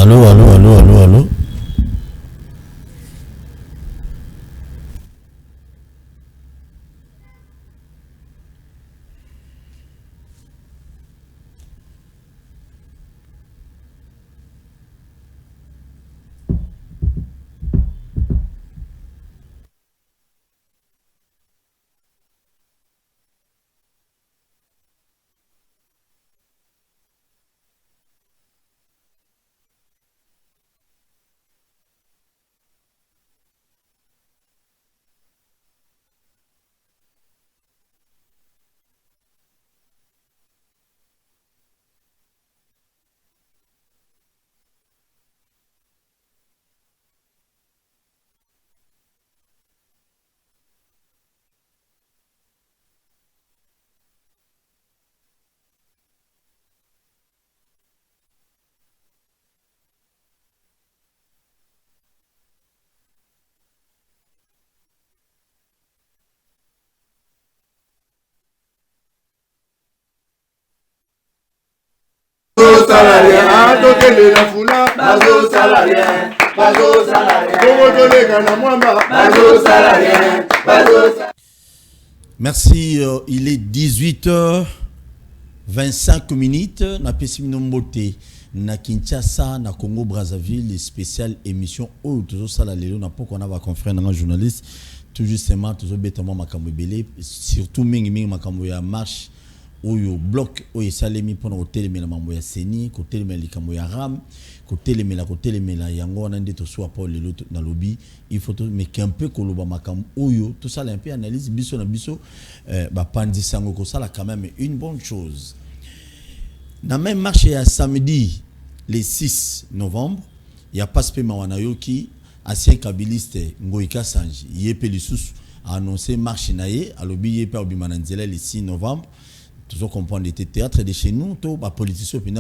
Allô, allô, allô, allô, allô. Merci, il est 18h25 na Pessimino Mbote na Kinshasa na Congo Brazzaville, spéciale émission où toujours ça la lelo na poko na ba confrère na journaliste tout justement toujours bêtement makambo belé surtout mingi makambo ya marche oyo bloc oyo salemi pona hotelemela mambo ya seni kotelemela likambo ya ram kotelemela yango na ndeto so apol lelo na lobby il faut mais qu'un peu koloba makambo oyo tout ça un peu analyse biso na biso ba pandisango ko sala quand même une bonne chose. Na même marche ya samedi le 6 novembre il y a pas paiement wanayoki ancien kabiliste Ngoïka Sanji yepe lisusu a annoncé marche naye a lobby yepe obimananzela le 6 novembre. Toujours comprendre les théâtres de chez nous, tous les politiciens qui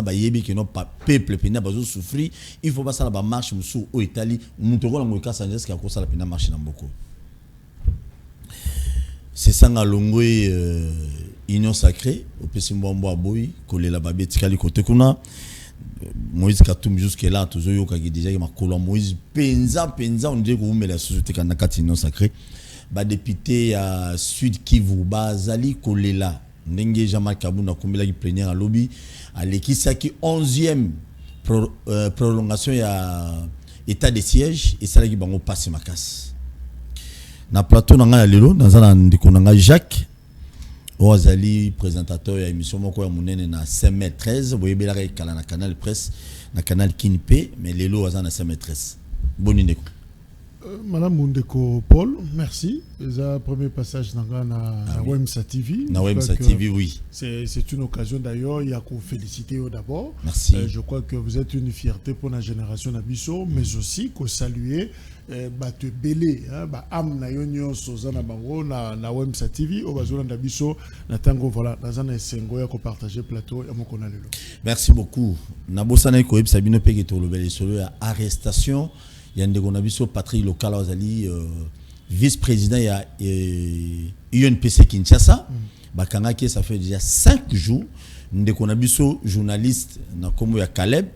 n'ont pas peuple, qui n'ont pas souffrir, il faut pas ça la marche sous au Italie, nous te voyons que ça qui a causé la peine marche dans beaucoup. C'est ça nga longwe union sacrée au Pessimbo Aboy, collé la babé tikali côté kuna Moïse Katum jusque là toujours yo kaki déjà ma kolo Moïse penza on dit que vous met la société kana kati union sacrée. Ba député à Sud Kivu bazali collé là. Ndenge Jean-Marc Kabunda kombela ki plénière à lobby à l'équisaki 11e prolongation ya état de siège et ça qui bango passe makasi na plateau na nga lelo nazana ndiko na nga Jacques Ozali présentateur ya émission moko ya munene na 5m13 boyebela kala na canal presse na canal Kinpe mais lelo azana 5m13 boni ndeko. Madame Mundeko Paul, merci. C'est le premier passage dans Wemsa TV. Dans Wemsa TV, oui. C'est une occasion d'ailleurs, il y a qu'à féliciter d'abord. Merci. Je crois que vous êtes une fierté pour la génération d'Abisso, mais aussi qu'au saluer, te belé, am na yonyo sozana bango na Wemsa TV, au bazona d'Abisso, na tango voilà, dans un essengo ya ko partager plateau ya moko na lelo. Merci beaucoup. Na bosana ko Wemsa bino peke to lobeli solo ya arrestation. Il y a un dégonabiso Patrick Local Ozali vice-président il y a UNPC Kinshasa bakanga qui ça fait déjà 5 jours dégonabiso journaliste na komo ya Caleb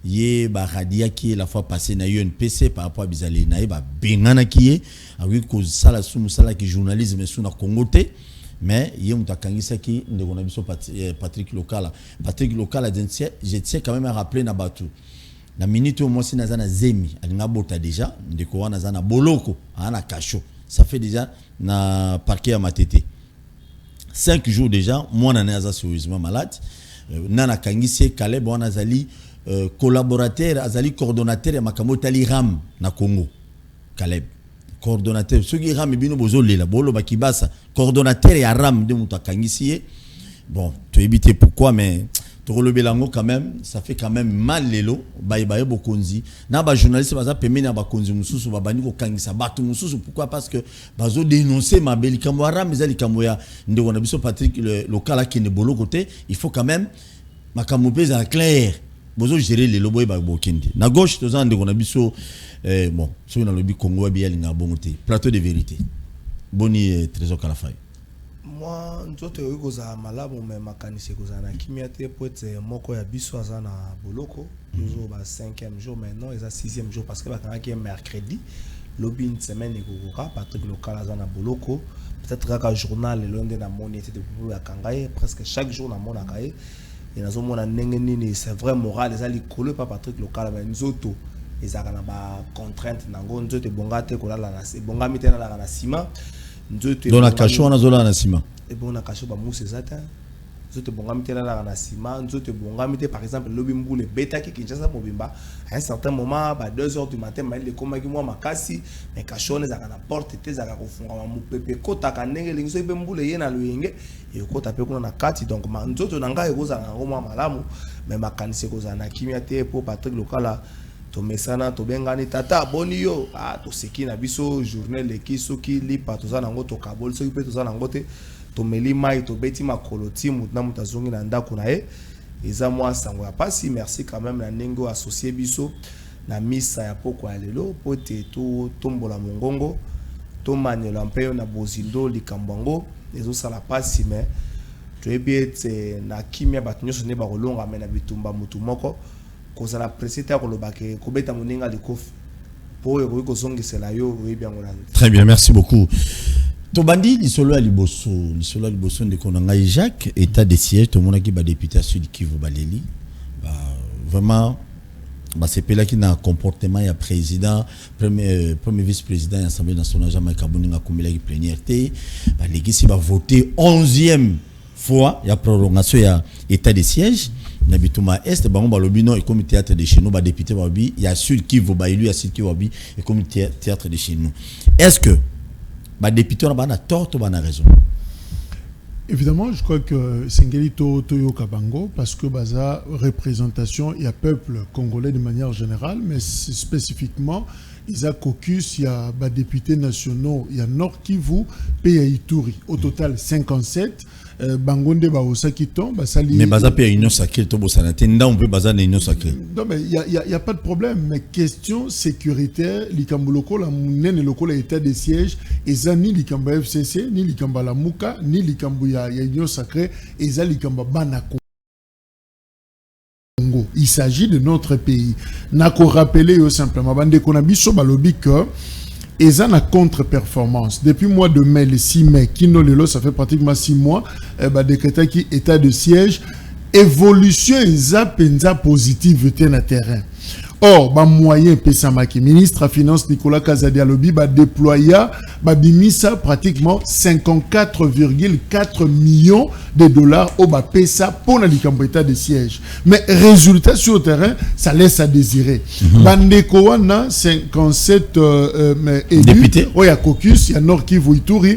yé ba radia qui la fois passée na UNPC par rapport à bizali na ba bengana qui avec cause sala sous sala qui journalisme sous na Congo té mais yé mutakangisa qui dégonabiso Patrick Local je tiens quand même à rappeler na batu na minute au moins si nazana zemi alinga bota déjà ndeko wana nazana boloko ana kacho ça fait déjà na parquet à matete 5 jours déjà moi na naza sérieusement malade nana kangisi Caleb wana azali collaborateur azali coordonnateur ya makambo tali ram na Congo Caleb coordonnateur ceux qui ram bino bozolela bolo bakibasa coordonnateur ya ram de mutakangisi bon tu éviter pourquoi mais le Belango quand même ça fait quand même mal lelo baye bokonzi na ba journaliste baza pemeni na bakonzi mususu babani ko kangisa batu mususu pourquoi parce que bazo dénoncer ma belle kamwara mezali kamboya ndeko na biso Patrick le local qui ne bolo côté il faut quand même makambo pesa clair bozo gérer lelo boy ba bokindi na gauche toza ndeko na biso bon so na lobi Congo bi yalinga bongote plateau de vérité boni trésor Kalafay. moi nzoto oyo kozala malamu me makanisi kozala na kimia te po ete moko ya biso aza na boloko toujours ba 5e jour maintenant eza 6e jour parce que bakangaki mercredi lobi une semaine ekokoka Patrick Local aza na boloko peut-être kaka journal le nde na moni ete depuis bakangaye presque chaque jour na mona kaye et nazo mona ndenge nini c'est vrai moral eza likolo pa Patrick Local mais nzoto ezaka na ba contrainte nango nzoto bongate kolala na bongami te na la ciment dans la cacho on a zola na ciment et bon na cacho ba mousse ezata nzoto bongami te na ciment nzoto bongami te par exemple lobi mbule beta ki Kinshasa mobimba à un certain moment ba 2h du matin mais le komaki moi makasi mais cacho on ezaka na porte te ezaka kofunga ma mupepe kota ka ndenge lingiso ipe mbule ye na luyenge et kota pe kuna na kati donc nzoto nanga ekoza ngo moi malamu mais makanisi koza na kimia te pour Patrick Local to mesana to bengani tata boni yo to seki na biso journée leki soki lipa to za nango to kabol soki pe to za nango te to meli mai to beti makoloti mutna mutazongi na ndako na e eza mwa sango ya pasi merci quand même na nengo associé biso na misa ya poko ya lelo po te to tombola mongongo to manela mpe na bozindo likambango ezo sala pasi mais to ebiete na kimia batunyoso ne ba kolonga mena bitumba mutu moko kozala précité kolobake kobeta moninga likofi po eko kozongisela yo oyebiango na. Très bien, merci beaucoup. Tobandi lisolo ya liboso de konanga Jacques état de siège to monaki ba député à Sud Kivu Baleli vraiment c'est pela qui na comportement ya président premier vice-président de l'Assemblée nationale Jean-Marc Kabuninga kumela ki plénière té ba légisi ba voter 11e fois ya prolongation ya état de siège na bituma est bango balobino et comme théâtre de chez nous ba député babi ya Sud Kivu ba élu ya Sud Kivu babi et comme théâtre de chez nous est-ce que ba député on a tort ou on a raison? Évidemment, je crois que Sengeli Toyo Kabango, parce que baza représentation, il y a peuple congolais de manière générale, mais spécifiquement, il y a caucus, il y a députés nationaux, il y a Nord Kivu, Pays Ituri. Au total, 57. Bangonde Baosa qui tombe. Mais baza Pays Union Sacrée, on peut baza Union Sacrée. Non, mais il n'y a pas de problème. Mais question sécuritaire, l'Ikambuloko, la Mounene, le état de siège, et ça ni l'Ikamba FCC, ni l'Ikamba la Mouka, ni l'Ikamba Union Sacrée, et ça l'Ikamba Banako. Il s'agit de notre pays. Nako rappeler simplement, bande konabiso balobi que et ça na contre-performance. Depuis le mois de mai, le 6 mai, Kino Lelo, ça fait pratiquement 6 mois, décrété qui état de siège, évolution et penza positive dans le terrain. Or, moyen Pessamaki, ministre de Finance Nicolas Kazadialobi, déploya, bimisa pratiquement 54,4 millions de dollars au PESA pour l'état de siège. Mais résultat sur le terrain, ça laisse à désirer. Bandekoana, 57 députés. Il y a caucus, il y a Nord Kivu Ituri.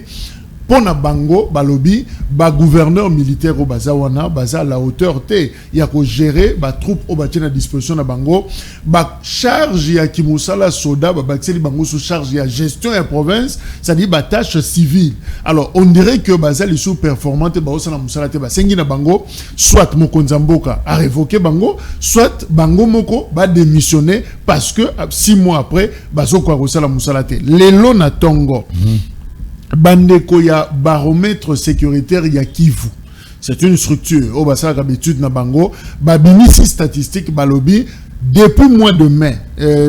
Pona bango balobi ba gouverneur militaire au bazawana baza la hauteur te ya ko gérer ba troupe au batien à disposition na bango ba charge ya kimusala soda ba bakseli bango sous charge ya gestion ya province ça dit ba tâche civile. Alors on dirait que baza les sous performante ba osana musala te ba sengi na bango soit mokonza mboka a révoqué bango soit bango moko ba démissionner parce que 6 mois après bazo kwa osala musala te lelo na tongo. Bandeko ya baromètre sécuritaire ya Kivu. C'est une structure. Au basa d'habitude na bango. Babinisi statistique balobi. Depuis le mois de mai,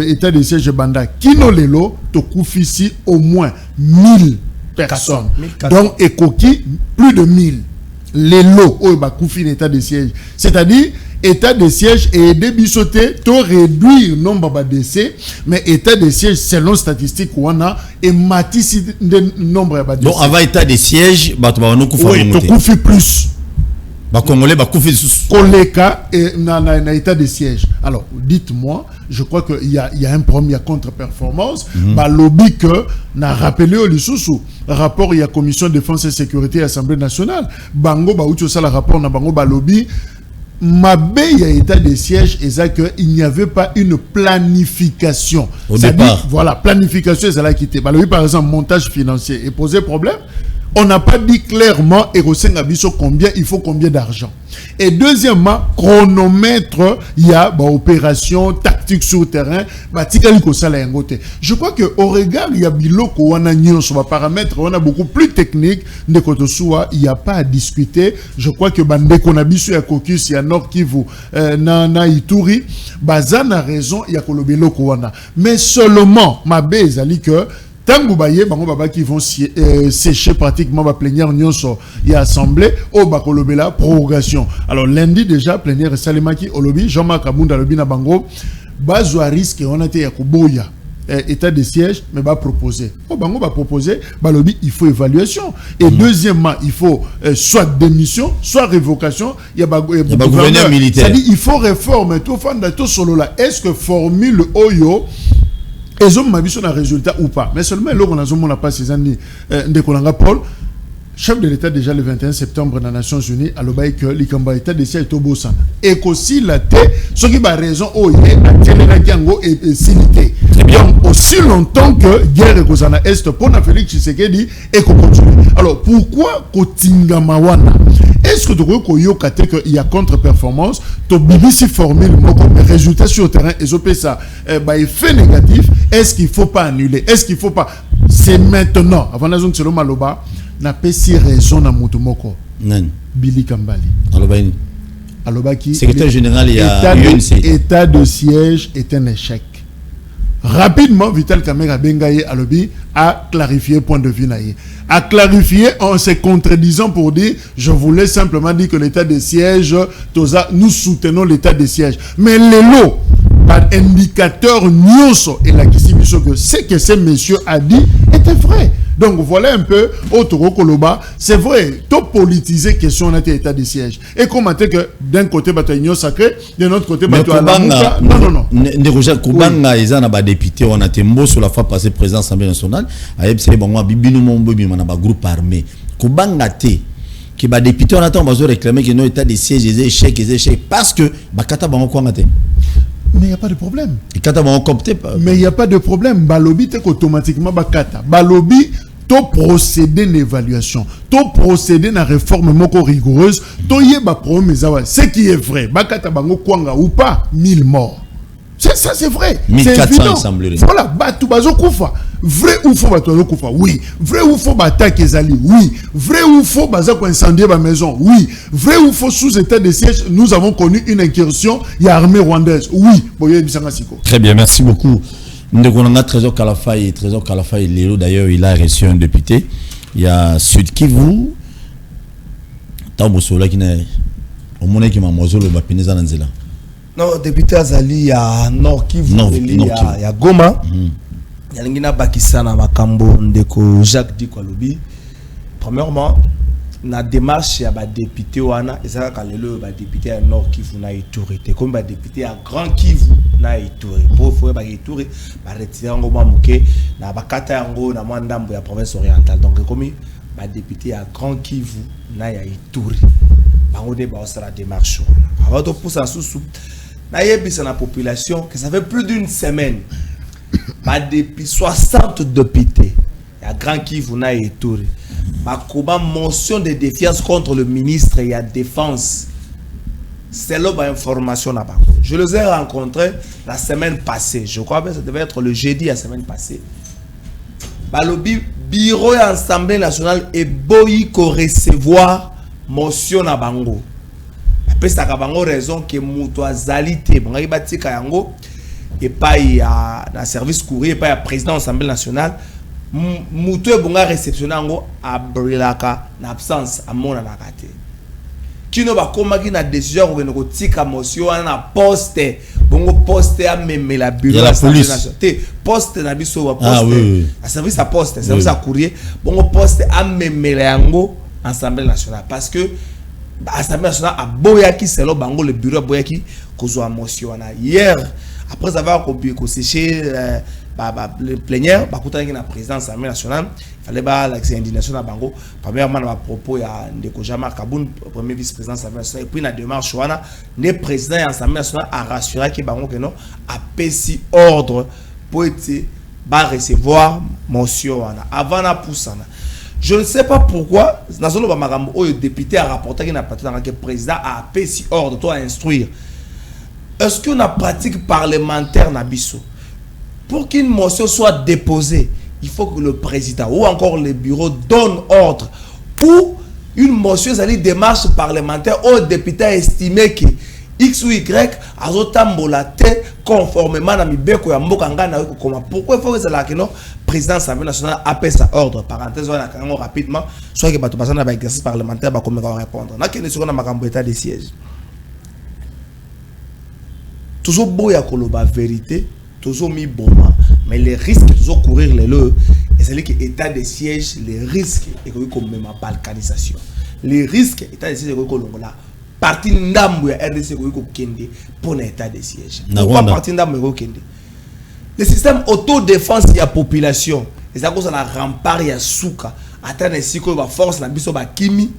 état de siège banda. Kino lelo, tokufisi au moins 1000 personnes. 1400. Donc, ekoki, plus de 1000. Lelo, au bakoufi l'état de siège. C'est-à-dire, état de siège et aider bisoté, to réduire le nombre de décès, mais état de siège, selon statistique, on a et matisi le nombre de décès. Donc, avant état de siège, bah, tu vas nous koufi plus. Bah, Congolais, bah, koufi sous. Koleka et na état de siège. Alors, dites-moi, je crois qu'il y a un problème, il y a contre-performance. Bah, lobby que, n'a rappelé au Lissoussou, rapport, il y a commission de défense et sécurité à l'Assemblée nationale. Bango, bah, où tu as le rapport, na bango, bah, lobby. Mabé, y a état de siège, et ça qu'il n'y avait pas une planification. Au départ. Dit, voilà, planification, ça l'a quitté. Bah, par exemple, montage financier, et poser problème. On n'a pas dit clairement, et combien, il faut combien d'argent. Et deuxièmement, chronomètre, il y a, bah, opération tactique. tactique sur le terrain, je crois que au regard il y a biloko wana nyonso ba paramètres on a beaucoup plus technique de koto soa, il y a pas à discuter. Je crois que bande qu'on a bisu ya caucus ya Nord Kivu na Ituri bazana raison il y a kolobeloko wana, mais seulement ma base ali que tango baye bango baba qui vont sécher pratiquement ba plénière nyonso ya assemblée au bakolobela prorogation. Alors lundi déjà plénière salemaki olobi Jean-Marc Abunda lobi na bango bazwa risque on a été ya koboya état de siège mais va proposer. Oh bango va proposer balobi il faut évaluation et deuxièmement il faut soit démission soit révocation, il y a gouverneur militaire. C'est-à-dire il faut réforme tout fanda tout solo là. Est-ce que formule oyo et hommes m'avisent sur un résultat ou pas, mais seulement l'organisation n'a pas ces années de Kolanga Paul, chef de l'État déjà le 21 septembre dans les Nations Unies, à l'obéi que l'Ikamba État de siège est au Bossana. Et qu'aussi la tête, ce qui va raison, oh, il est à Tchénérakiango et Silité. Donc, aussi longtemps que guerre et Kozana Est, pour Félix Tshisekedi, et qu'on continue. Alors, pourquoi Kotinga Mawana? Est-ce que tu vois qu'il y a contre-performance, tu as formule, mais résultat sur le terrain, et ça, effet négatif, est-ce qu'il ne faut pas annuler? Est-ce qu'il ne faut pas? C'est maintenant, avant la zone de Maloba, n'a pas si raison à Moutoumoko. Billy Kambali. Alobaki. Secrétaire général, il y a UNC. État de siège est un échec. Rapidement, Vital Kamera Bengaye Alobi a clarifié point de vue naïe. A clarifié en se contredisant pour dire je voulais simplement dire que l'état de siège, nous soutenons l'état de siège. Mais les lots, par indicateur nyonso et la question que ce que ce monsieur a dit était vrai. Donc voilà un peu Otoro Koloba, c'est vrai, tout politiser question on a été état de siège. Et comment que d'un côté bataillon sacré, de l'autre côté bataillon non. Roger Kubanga ils en a député on a été mot sur la fois passée président Assemblée nationale, ayeb c'est bon bibinu mombobi manaba groupe armé. Kubanga té qui ba député on attend bazo réclamer que non état de siège les échecs parce que bakata bango quoi ngate. Mais il n'y a pas de problème. Mais il n'y a pas de problème. Balobi, c'est automatiquement bakata. Balobi, to procéder à l'évaluation, to procéder à la réforme moko rigoureuse, to yeba problème. Ce qui est vrai, bakata bango kwanga ou pas, 1000 morts. Ça c'est vrai. 1400 il semblerait. Voilà, batu bazo kufa. Vrai ou faux bato bazo kufa? Oui. Vrai ou faux attaque ezali? Oui. Vrai ou faux baza ko incendier ba maison? Oui. Vrai ou faux sous état de siège, nous avons connu une incursion, il y a armée rwandaise? Oui. Boye bisanga siko. Très bien, merci beaucoup. Nous Trésor Kalafay, Lélo d'ailleurs, il a reçu un député. Il y a Sud Kivu. Tambo Sola qui n'est au monde qui m'a mozolo ba pineza nanzela. Non, député Azali à Nord Kivu, il y a Goma. Il y a l'ingina Bakisana Makambo ndeko Jacques Dikwalobi. Premièrement, na démarche ya ba député wana ezaka kalelo ba député à Nord Kivu na Ituri te comme ba député à Grand Kivu na Ituri. Pour faut ba Ituri ba retirer ngo mamuke na bakata yango na mwandambo ya province orientale. Donc comme ba député à Grand Kivu na ya Ituri. Bango de ba osala démarche. Avant de pousser en sous na la population que ça fait plus d'une semaine depuis 60 députés il y a Grand Kivu na Ituri ma motion de défiance contre le ministre et la défense c'est là information là-bas. Je les ai rencontrés la semaine passée, je crois que ça devait être le jeudi la semaine passée. Le bureau et l'Assemblée nationale est boyi ko recevoir motion na bango. Parce que bango raison que muto azali te bango batika yango et pas ya na service courrier pas ya président de l'Assemblée nationale muto e bonga réceptionner yango abrilaka na absence amona na kate kino ba komaki na décision ko tika motion na poste bongo poste a même la bureau de l'Assemblée nationale te poste na biso wa poste à service à poste service à courrier bongo poste a même yango Assemblée nationale parce que l'Assemblée nationale a boyaki c'est là bango le bureau boyaki kozwa motion wana hier après avoir séché le plénière bakutaki na président de l'Assemblée nationale il fallait ba l'indignation na bango premièrement na propos ya ndeko Jean-Marc Aboun premier vice-président de l'Assemblée nationale et puis na démarche wana le président de l'Assemblée nationale a rassuré que bango que non a pesi ordre pour être ba recevoir motion wana avant na poussana. Je ne sais pas pourquoi le député a rapporté que le président a payé ordre à instruire. est-ce qu'on a pratique parlementaire Nabiso? Pour qu'une motion soit déposée, il faut que le président ou encore le bureau donne ordre ou une motion d'aller démarche parlementaire au député estimé que X ou Y a zotambolate conformément à mibeko ya mboka ngana ko koma. Pourquoi il faut que ça la que non président Assemblée nationale appelle sa ordre parenthèse on a rapidement soit que bato basana ba exercice parlementaire ba comme répondre. Na kene siko na makambo état de siège. Toujours boya koloba vérité, toujours mi boma, mais les risques toujours courir les lots et c'est que état de siège les risques et que comme même balkanisation. Les risques état de siège ko longola parti ndambu ya RDC ko kende pour l'état de siège. Pourquoi parti ndambu ko kende? Le système autodéfense ya population, et ça cause la rempart ya souka, atane siko ba force na biso ba kimi,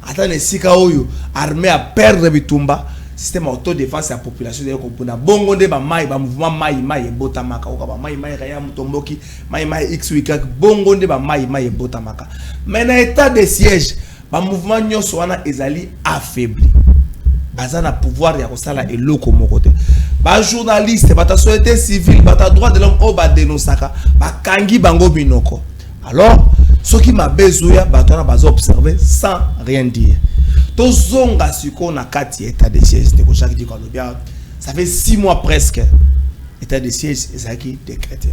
atane sika oyo armée à perdre bitumba, système autodéfense ya population de ko pona bongo de ba mai ba mouvement mai botamaka ko ba mai kaya mutomboki mai x week bongo de ba mai botamaka. Mais na état de siège ba mouvement nyonso wana ezali affaibli. Baza na pouvoir ya kosala eloko moko te. Ba journaliste, ba ta société civile, ba ta droit de l'homme o ba dénonçaka, ba kangi bango binoko. Alors, ce qui m'a besoin ba tona ba observer sans rien dire. To zonga siko na kati état de siège de ko chaque dit ko bien. Ça fait 6 mois presque. État de siège ezaki décrété.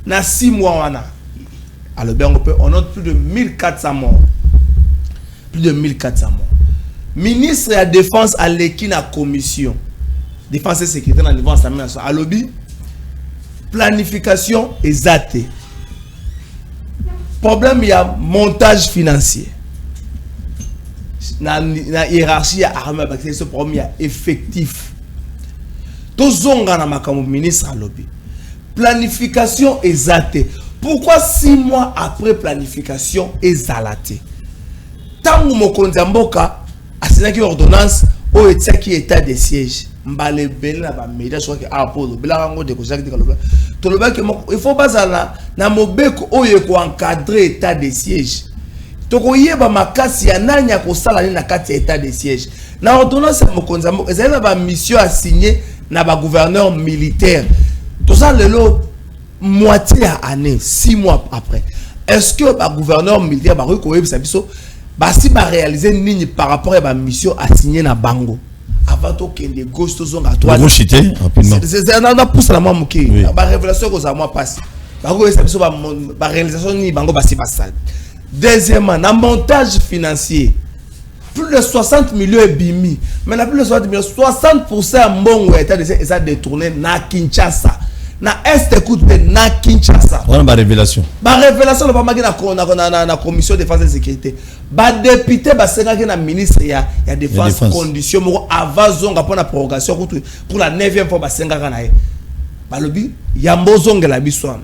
Na 6 mois wana. Alors bien on note plus de 1400 morts. Plus de 1400 morts. Ministre de la Défense à l'équipe na commission. Défense et sécurité dans le niveau national. À lobby. Planification exacte. Problème, il y a montage financier. Dans la hiérarchie à armée, ce problème, il y a effectif. Tout zonga na makamu ministre à lobby. Planification exacte. Pourquoi 6 mois après planification exacte? Tant que mon mboka a une ordonnance au état de siège, il faut pas na mobeko oyo ko encadrer état de siège. Toko yeba makasi ya nani ya kosala ni na kati ya état de siège. Na ordonnance ya mokonzi mboka ezali ba mission à signer na ba gouverneur militaire. Tout ça lelo moitié à année, 6 mois après. Est-ce que ba gouverneur militaire ba ko yeba biso si ba réaliser nini par rapport à la mission assignée na bango avant que les gauches to zonga toi rapidement c'est un pousse la moi muki ba révélation que ça moi passe ba réalisation ni bango ba si basal. Deuxièmement, na montage financier plus de 60 millions et bimi mais na plus de 60 millions 60% mbongo état de ça détourné na Kinshasa na est écoute na Kinshasa. On a ba révélation. Ba révélation pas magi na commission de défense et sécurité. Ba député ba senga na ministre ya défense condition moko avant zonga pour la prorogation pour la 9e fois ba senga na ye. Ba lobi ya mbozonga la biswan.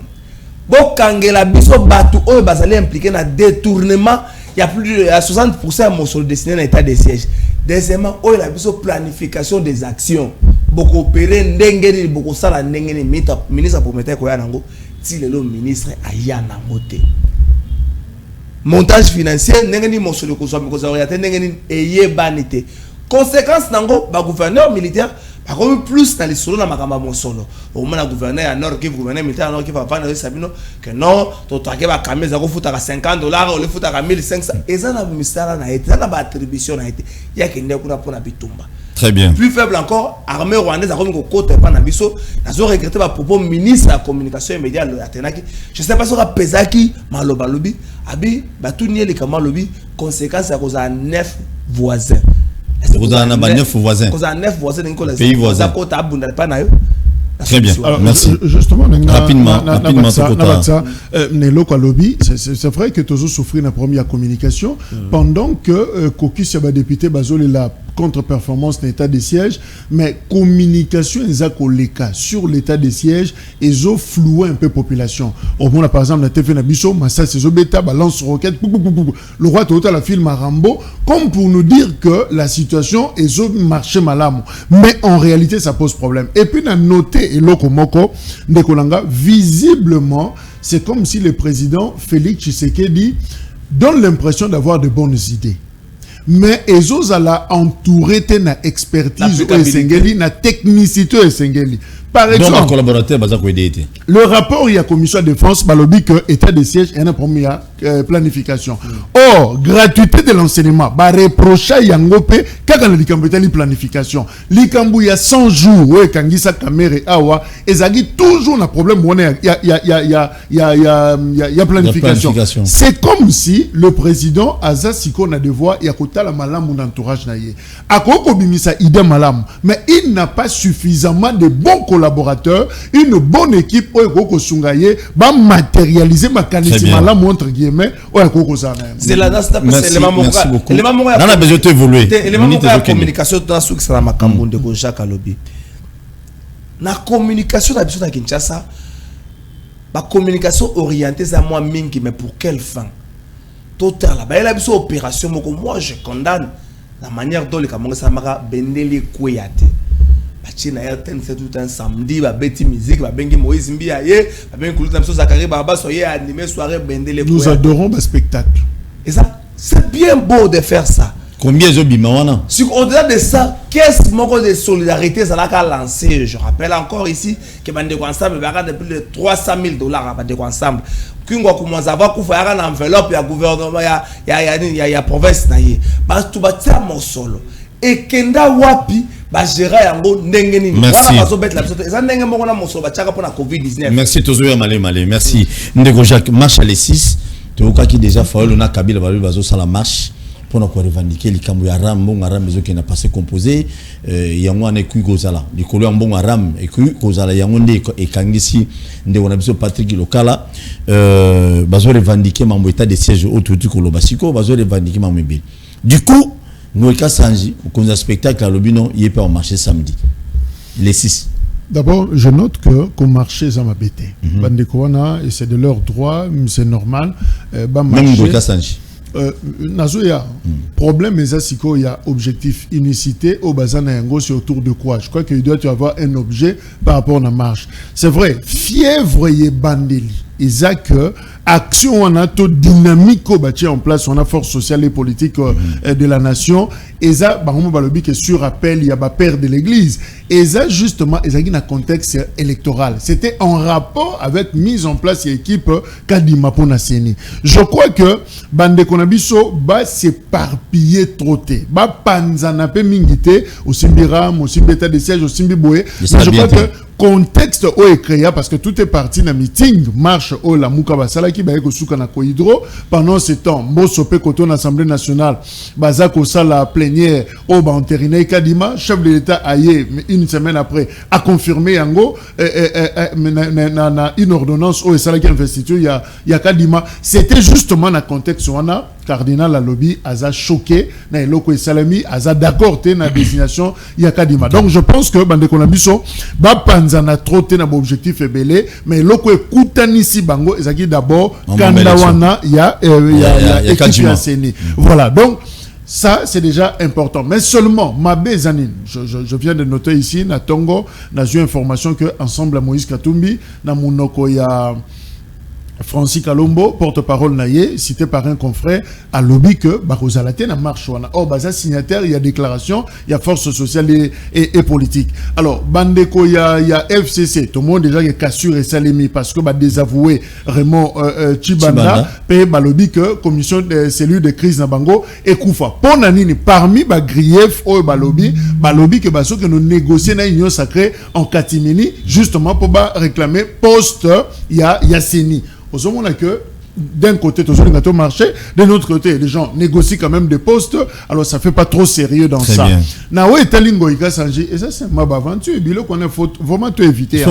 Bo kangela biso batu oyo bazali impliqué na détournement, il y a plus de 60% mon sol destiné à état de siège. Deuxièmement, oyo la biso planification des actions. Beaucoup opérer ndengeni beaucoup sala ndengeni ministre promettait ko ya nango ti lelo ministre aya nango te. Montage financier ndengeni mosolo ko so ko orienté ndengeni eyebanité. Conséquence nango ba gouverneur militaire ba comme plus dans les solo na makamba mosolo. Au moins la gouverneur à nord qui gouverneur militaire nord qui va prendre sabino que non to traquer ba camisa ko futa $50 ou le futa 1500 et ça na ministère na été na ba attribution na été ya kende kuna pona bitumba. Très bien. Plus faible encore, l'armée rwandaise a comme côté pas nabiso, n'a regretté par propos ministre de la communication immédiate Atenaki. Je sais pas si on a pesaki maloba lobi, abi batu nié les kamalobi, conséquence à cause à 9 voisins. Vous en avez 9 voisins. Cause à 9 voisins dans pays voisins. Côté abunda pas na yo. Très bien. Alors, merci. Justement, rapidement, c'est vrai que toujours souffrir la première communication pendant que caucus y député basole la contre-performance de l'état de siège, mais communication sur l'état de siège et zo flouer un peu population. Au moins par exemple la TV Nabiso, Massa Beta balance roquette, le roi total la film à Rambo, comme pour nous dire que la situation est zo marché malam, mais en réalité ça pose problème. Et puis on a noté et Lokomoko Ndekolanga, visiblement, c'est comme si le président Félix Tshisekedi donne l'impression d'avoir de bonnes idées. mais ils ala entouré na expertise au Sengeli, na technicité au Sengeli. Par exemple, donc, collaborateur, le rapport, il y a commission de défense, balobi que état de siège, et un premier planification. Or, gratuité de l'enseignement, bah reprocha yangope, quand on a dit planification, l'ikambu il y a 100 jours, ouais, quand il sa caméra awa, et ça dit toujours un problème, il y a planification. C'est comme si le président Aza Siko na devoir, il y a kota la malam ou entourage naïe. Akoko bimisa idem malam, mais il n'a pas suffisamment de bons collaborateurs, une bonne équipe, va matérialiser ma qualité malam entre guillemets. C'est là, merci beaucoup. On a besoin d'évoluer. La communication dans ce que c'est la macambo de Jacques Alobi. La communication d'habitude à Kinshasa, la communication orientée à moi mingi, mais pour quelle fin? Total, il y a une opération, moi je condamne la manière dont les Camerounais s'amara bendeli kouyate. Bachina ya ten c'est tout un samedi, ba beti musique, ba bengi Moïse Mbia ye, ba bengi Koulouta Mso Zakari Baba soyez animé soirée bendeli kouyate. Nous adorons le spectacle. Et ça, c'est bien beau de faire ça. Combien ils ont bimawana? Au-delà de ça, qu'est-ce de solidarité ça a lancé? Je rappelle encore ici que Bande Ensemble de plus de $300,000 à Bande Ensemble. Kingo commence à avoir une enveloppe, il y a gouvernement, il y a province naïe. Parce que tout va être mon solo. Et Kenda Wapi, gérer yango ndengeni. Merci. Merci Tozoya Malé. Merci. Ndeko Jacques, marche à l'E6. Tu vois qui déjà fait le Kabila bazo ça la marche. Pour nous revendiquer les camous aram bon aram besoin qui n'a pas se composé yango ane kui kozala du kolo en bon aram et kui kozala yango nde et kangisi nde on a besoin Patrick Lokala bazo revendiquer mambo état de siège autour du kolo basiko bazo revendiquer mambo bi du coup nous ka sanji au spectacle à l'obino il est pas au marché samedi les 6. D'abord, je note que comme marché ça m'a bêté bandekwana et c'est de leur droit, c'est normal même au ka sanji Nazoya, problème mais il y a objectif unicité au bazana yango c'est autour de quoi? Je crois qu'il doit y avoir un objet par rapport à la marche. C'est vrai, fièvre et bandeli. Et que action on a tout dynamique bâti en place, on a force sociale et politique de la nation. Et ça, baromo balobi que sur appel il y a ba père de l'église. Et ça justement, et ça dans un contexte électoral. C'était en rapport avec mise en place de l'équipe Kadima Ponaseni. Je crois que bande konabiso ba s'éparpiller trotté. Ba panzanape mingité au simbiram, au simbeta de siège, au simbiboé. Je crois que contexte au écrit parce que tout est parti dans meeting marche au la mukaba salaki ba ko suka na ko hydro pendant ce temps Mbosope koto na Assemblée nationale bazako sala plénière au ba entériné Kadima chef de l'État aye une semaine après a confirmé yango na une ordonnance au salaki investiture ya Kadima. C'était justement dans contexte wana cardinal Alobi aza choqué na eloko salami aza d'accord te na désignation ya Kadima. Donc je pense que bande konabiso ba panzana troté na objectif ebelé mais loko ekutani si bango ezaki d'abord kandawana ya Kadima. Voilà, donc ça c'est déjà important, mais seulement Mabé Zanine, je viens de noter ici na Tongo na eu information que ensemble à Moïse Katumbi na munoko ya Francis Kalombo, porte-parole naïe, cité par un confrère, a lobby que Barozalate na marche wana. Or, baza signataire, il y a déclaration, il y a force sociale et politique. Alors, Bandeko, il y a FCC, tout le monde déjà est cassure et salemi parce que désavoué Raymond Chibanda, paye lobby que commission de cellule de crise na bango et Koufa. Pour nanini, parmi grief ou lobby que baso que nous négocions na union sacrée en catimini, justement pour réclamer poste, il y a Seni. Au moment que d'un côté, toujours les gâteaux marché, de l'autre côté, les gens négocient quand même des postes, alors ça fait pas trop sérieux dans très ça. Nawe Talingo Ika Sanji, et ça c'est ma aventure, et bilo qu'on a vraiment tout éviter.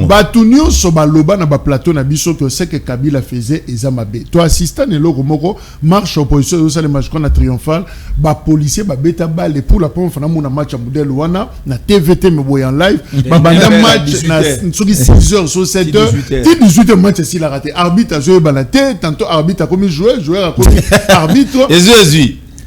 Batunio Sobaloba na ba plateau na biso que c'est que Kabila faisait et Zamabe. Toi assistant et logo moko marche opposition au salle match qu'on a triomphal, ba policier ba beta balle pour la première fois na match à modèle wana na TVT me voyant live, ba banda match na 6h sur 7h, 18h match si la raté. Arbitre a joué balaté, tantôt arbitre a commis joueur a commis arbitre.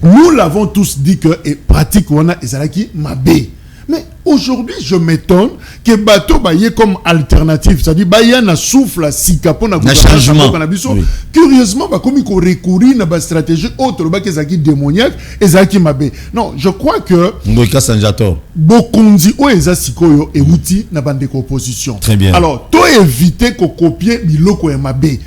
Nous l'avons tous dit que et pratique on a ezalaki mabé. Mais aujourd'hui, je m'étonne que bateau baye comme alternative, c'est-à-dire baye na souffle sika pour na changement. Oui. Curieusement, bah comme il recourir na ba stratégie autre ba kezaki démoniaque et zaki mabe. Non, je crois que Ngoïka Sanjato. Bokundi o eza sikoyo et outil na bande opposition. Très bien. Alors, to éviter ko copier biloko ya mabe.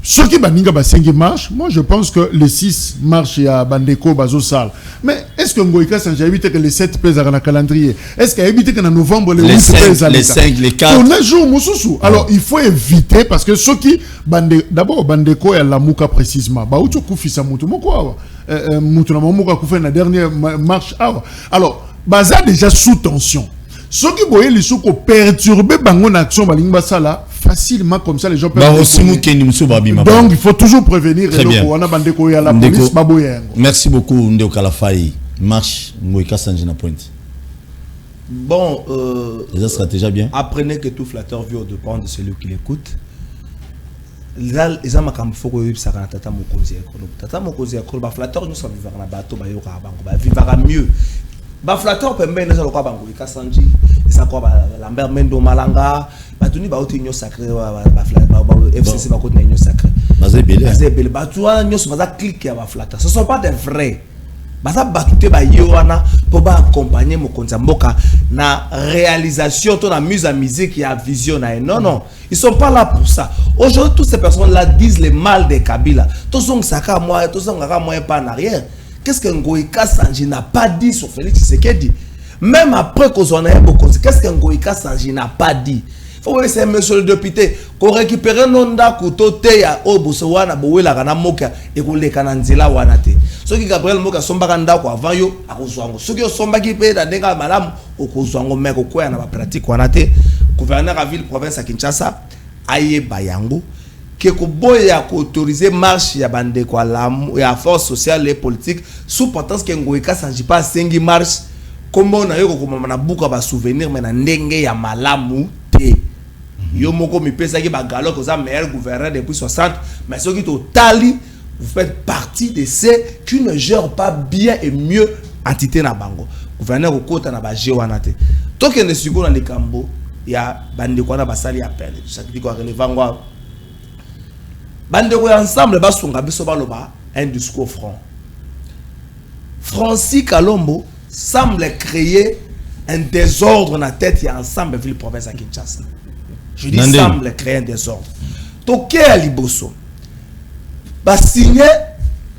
Ceux qui baninga ba 5 marche, moi je pense que les 6 marches ya bandeko bazo sal. Mais est-ce que Ngoïka Sanja évite que les 7 pèsent dans le calendrier? Est-ce qu'il évite que en novembre les 5, les 4 on a jour mususu. Alors il faut éviter parce que ceux qui d'abord bandeko ya la muka précisément. Ba utu kufisa mutu moko mutu na moka kufa na dernière marche. Alors baza déjà sous tension. Ceux qui voyaient les sous perturber bangon action balingba sala facilement comme ça les gens peuvent. Donc il faut toujours prévenir. Très bien. La police, merci beaucoup Ndeo Kalafai. Marche Ngoïka Sanjina Pointe. Bon, ça sera déjà bien. Apprenez que tout flatteur vit au dépend de celui qui l'écoute. Là, les hommes qui font que ça va tata mokozi ekolo. Tata mokozi ekolo, ba flatteur nous ça vivra na bateau ba yoka bango, ba vivra mieux. Ba flatteur peut même nous quoi bango Ngoïka Sanji, ça quoi ba Lambert Mendo Malanga, ba tuni ba oti nyo sacré ba FCC ba côté nyo sacré. Bazebele ba tu wana nyo so ba clique ya ba flatteur. Ce sont pas des vrais. Baza batute ba yoana pour ba accompagner mokonza mboka na réalisation to na mise en musique ya vision na non ils sont pas là pour ça. Aujourd'hui toutes ces personnes là disent le mal des Kabila. Tozong saka moi pas en arrière. Qu'est-ce que Ngoïka Sanji n'a pas dit sur Félix Tshisekedi? Même après qu'on en ait beaucoup, qu'est-ce que Ngoïka Sanji n'a pas dit? Faut voir c'est monsieur le député qu'on récupère nonda kutote ya obusowana bowela kana moka et qu'on les kananzela wanate. Ceux qui Gabriel Moka sombaka ndako avant yo akozwango. Ceux qui sombaki pe da denga malamu okozwango meko kwa na ba pratique wanate. Gouverneur à ville province à Kinshasa aye bayango que ko boya ko autoriser marche ya bande kwa la ya force sociale et politique sous potence que Ngoïka Sanji pas 5 marche comme on a yo ko na buka ba souvenir mais na ndenge ya malamu te. Yo moko mi pesa ki ba galo ko za meilleur gouverneur depuis 60 mais ceux qui totali vous faites partie de ceux qui ne gèrent pas bien et mieux entité na bango. Gouverneur au kota na ba jewanate. Toke ne sigo na likambo ya bande ko na basali appel. Chaque dit ko relevant bande ko ensemble ba sunga biso ba loba un discours franc. Francis Kalombo semble créer un désordre dans la tête et ensemble ville province à Kinshasa. Je dis semble créer un désordre. Toke à Liboso. Bah signer,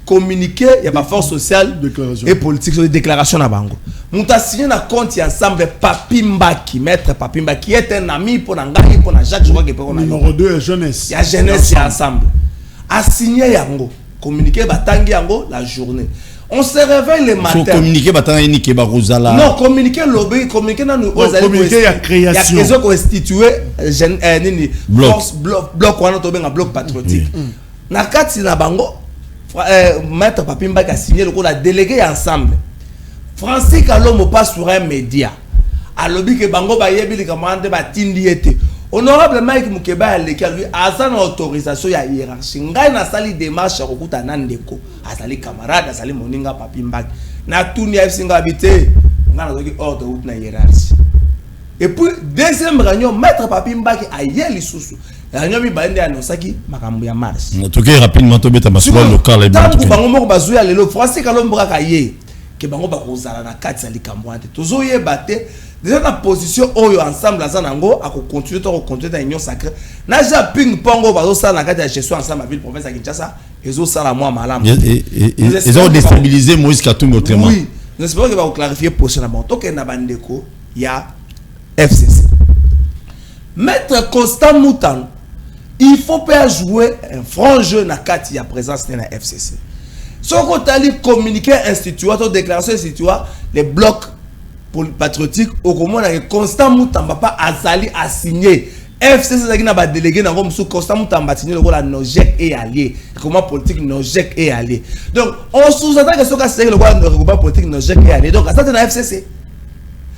communiquer, il y a pas force sociale et politique sur les déclarations à Bango. Nous avons signé un compte ensemble Papimbaki, maître Papimbaki, qui est un ami pour Nangaki, pour Jacques Jouak et pour numéro 2 jeunesse. Il y a jeunesse et ensemble. A signé Yango, communiquer Batangi Yango la journée. On se réveille le matin. Il faut communiquer Batangi Ke Barozala. Non, communiquer lobby, communiquer dans nous. Communiquer la création. Il y a constitué bloc ou un bloc patriotique. Nakati na bango maître Papimbaki a signé le coup la délégué ensemble. Francis Kalombo passe sur un média. A lobby que bango ba yebi li commande ba tindi ete. Honorable Mike Mukeba lui a une autorisation ya hiérarchie. Ngai na sali démarche ya kokuta nandeko. Azali camarade, azali moninga Papimbaki. Na tuni FC ngabité. Nga na zoki ordre out na hiérarchie. Et puis deuxième réunion maître Papimbaki a yeli susu. Réunion mi bande anonsaki makambo ya mars. En tout cas rapidement to beta masolo local et bien. Tangu bango moko bazuya lelo Francis Kalombo ka ye ke bango ba kozala na kati ya likambo ante. Tozo ye baté déjà la position oyo ensemble azanango a continuer to continuer dans union sacrée. Na ja ping pongo bazo sala na kati ya gestion ensemble à ville province à Kinshasa ezo sala moi malam. Ils ont déstabilisé Moïse Katumbi autrement. Oui, nous espérons que va clarifier prochainement. Donc na bandeko ya FCC. Maître Constant Moutan, il faut pas jouer un franc jeu na kati ya présence na FCC. Si on tali communiquer institut, déclaration institut, les blocs patriotiques au comment na Constant Moutan pas azali a signé. FCC ça qui n'a pas délégué na comme sous Constant Moutan a signé le rôle à Nojek et allié. Comment politique Nojek et allié. Donc on sous-entend que ce qu'a signé le rôle de politique Nojek et allié. Donc ça c'est na FCC.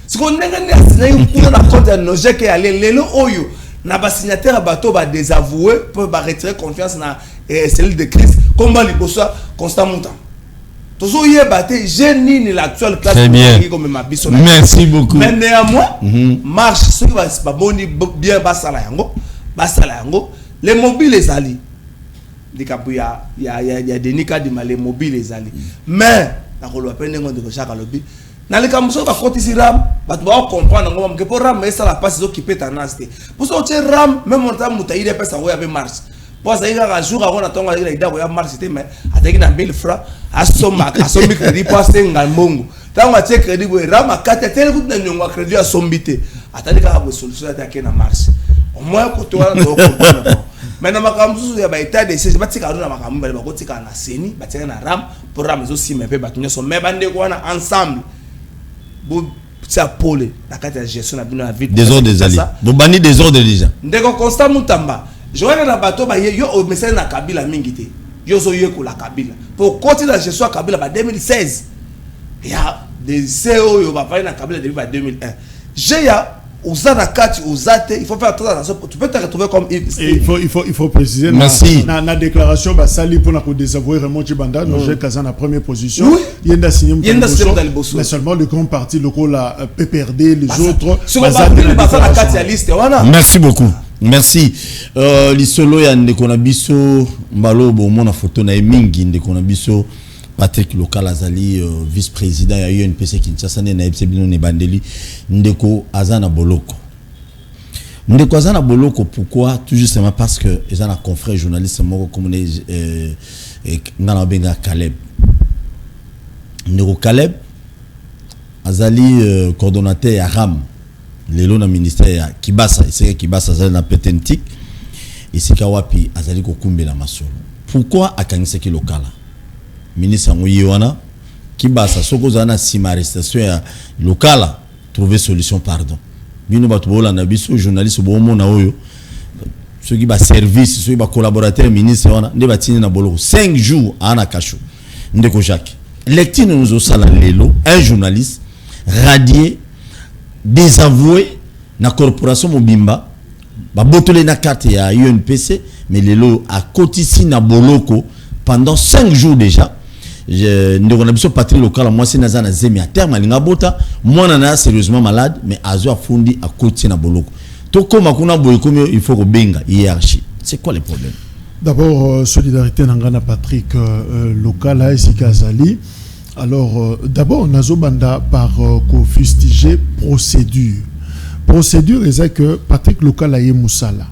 Ce qu'on a signé pour la compte de Nojek et allié lelo oyo. Na ba signataire bateau ba désavoué pour ba retirer confiance na cellule de crise combat liboso Constant Moutan Toujours y est j'ai ni l'actuelle classe comme ma biso. Merci beaucoup. Mais néanmoins, marche ce qui va pas bon bien basala yango, les mobiles les alliés. Il y a des nika de les mobiles les alliés. Mais na ko lo peine ngo de chaque lobby. Na le kamuso ba koti si ram, ba tu ba comprendre ngo que pour ram mais ça la passe zo qui peut t'anaster. Pour ça tu ram même mon temps mutaire pesa ngo ya be marche. Pour ça il y a un jour on attend il y a marche mais avec na 1000 francs asomi crédit passer ngambongo. Tant on check crédit bo ram akata tel coup na nyonga crédit asombité. Atali ka bo solution attaquer na marche. Au moins ko to wana comprendre. Maintenant makamzu ya ba état de siège batika na makambu ba ko tika na seni batika na ram pour ram zo si me pe batunyo so me bande ko wana ensemble bo ça pole la carte de gestion na bino na vie des ordres des alliés bo bani des ordres déjà ndeko constant mutamba joana na bato ba yo o message na Kabila mingi te yo zo yeko la Kabila pour continuer la gestion à Kabila ba 2016 il y a des CEO yo ba parler na Kabila depuis 2001 j'ai ya il faut faire attention. Tu peux te retrouver comme il faut préciser. Merci. La déclaration va salir pour nous désavouer Raymond Tchibanda. Nous j'ai casé la première position. Il y a mais seulement le grand parti local la PPRD les autres. Merci beaucoup. Merci. L'isolo ya ndeko na biso mbalo bo mona photo na mingi ndeko na biso Patrick Local Azali, vice-président à UNPC Kinshasa, na Ebsebino ne Bandeli, Ndeko Azana Boloko. Ndeko Azana Boloko, pourquoi? Tout justement parce que ils ont un confrère journaliste comme Nanabenga Caleb. Ndeko Caleb Azali, coordonnateur à RAM, le ministère Kibasa, c'est Kibasa Azali na Petentik, et c'est Kawapi Azali Kokumbe la Masolo. Pourquoi à Kaniseki Local? Ministre Nguyiwana qui basa soko zana sima arrestation ya lokala trouver solution pardon bino batu bola na biso journaliste bo mona oyo ceux qui ba service ceux qui ba collaborateur ministre wana nde batini na boloko 5 jours ana kasho ndeko Jacques lectine nous au sala lelo un journaliste radié désavoué na corporation Mobimba ba botole na carte ya UNPC mais lelo a kotisi na boloko pendant 5 jours déjà. Je Patrick Local, moi c'est Nazana Zemi à terme, moi nana sérieusement malade, mais Azo a fondi à côté na boloko. To comme il faut que benga hiérarchie. C'est quoi le problème? D'abord solidarité nangana Patrick Local à Esikazali. Alors d'abord Nazobanda par fustiger procédure. Procédure est que Patrick Local a Moussala.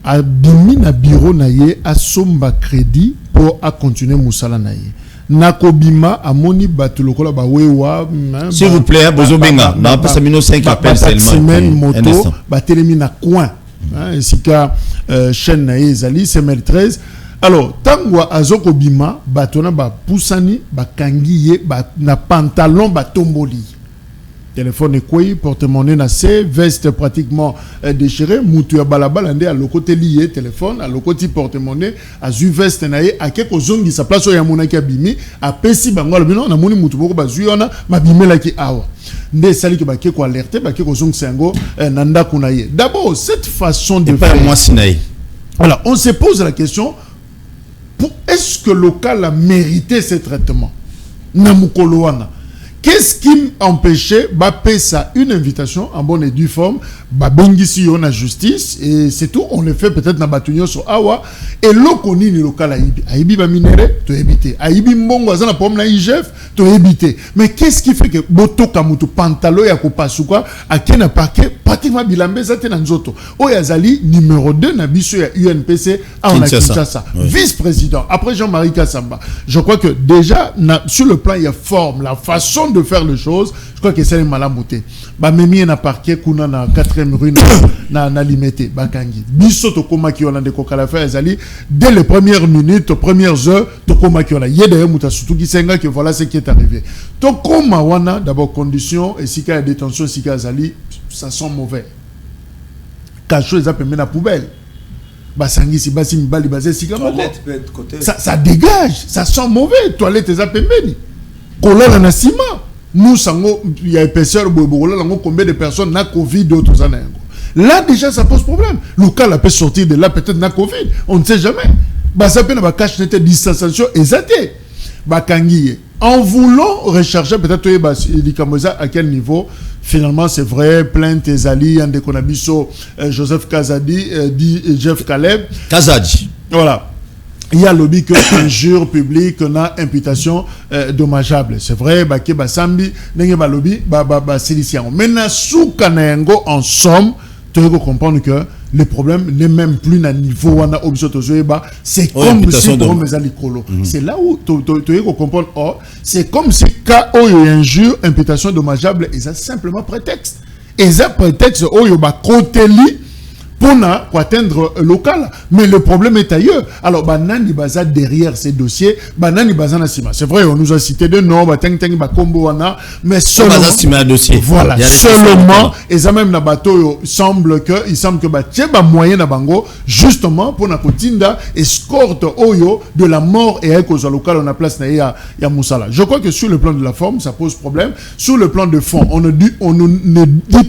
A bimi na bureau na ye a somba crédit pour a continuer Moussala na ye. Nakobima amoni batulokola ba wewa s'il vous plaît bozo benga na pesa mino 5 appels seulement moto ba telemi na coin sika chaîne na ezali semaine 13 alors tangwa azokobima batona ba pusani ba kangiye ba na pantalon ba tomboli téléphone quoi porte-monnaie na C veste pratiquement déchiré mutu ya balabala ndé à le côté lié téléphone à le côté porte-monnaie à zu veste na ye a quelque zongi sa place ya monaki abimi a pesi bango le bino na moni mutu boko bazu ona mabimela ki awa ndé sali ke ba ke ko alerter ba ke ko zongi sango nanda kuna ye d'abord cette façon de faire moi sinaï voilà on se pose la question est-ce que Local a mérité ce traitement na mukolo wana. Qu'est-ce qui empêchait Bapesa une invitation en bonne et due forme, Babengisi on a justice et c'est tout. On le fait peut-être dans Batunyo sur Awa et l'okoni ni local Aibi. Aibi va minéré, tu éviter. Aibi mbongo azana pomme na IGF, tu éviter. Mais qu'est-ce qui fait que Boto Kamutu Pantalo ya Kopasuka a kena parquet pratiquement bilambe zate na nzoto. Oyazali numéro 2 na biso ya UNPC à Kinshasa. Oui. Vice-président après Jean-Marie Kassamba. Je crois que déjà sur le plan il y a forme, la façon de faire les choses, je crois que c'est une malamouté. Ba memi na parquet kuna na 4e rue na limité bakangi. Biso to koma ki on a de kokala faire ezali dès les premières minutes, premières heures to koma ki on a yede muta surtout ki senga que voilà ce qui est arrivé. To koma wana d'abord condition et sika ya détention sika azali ça sent mauvais. Cacho les a mis na poubelle. Basangi si basi mibali basé sika ça dégage, ça sent mauvais. Toilette les a pembeni. Kolala na ciment. Nous sango il y a épaisseur bobola lango combien de personnes na Covid d'autres années. Là déjà ça pose problème. Local peut sortir de là peut-être na Covid, on ne sait jamais. Ba ça peut na ba cache nete distanciation exacte. bakangi en voulant recharger peut-être à quel niveau finalement c'est vrai plainte Ezali Ande Konabiso Joseph Kazadi dit Jeff Caleb Kazadi voilà. Il y a lobby que injure publique, on a imputation dommageable. C'est vrai, Baké Basambi, n'est pas lobby, Silician. Maintenant, sous Kanayango, en somme, tu dois comprendre que le problème n'est même plus à niveau on a c'est comme si pour mes alicolo. C'est là où tu dois comprendre, c'est comme si quand il y a injure, imputation dommageable, et ça simplement prétexte. Et ça prétexte, il y a côté li, pour atteindre local, mais le problème est ailleurs. Alors banani baza derrière ces dossiers, banani baza na sima. C'est vrai, on nous a cité des noms, mais seulement dossier. Voilà, seulement et ça même na bateau semble que ba moyen na bango justement pour na kotinda escorte oyo de la mort et cause local on a place na ya Moussala. Je crois que sur le plan de la forme, ça pose problème. Sur le plan de fond, on ne dit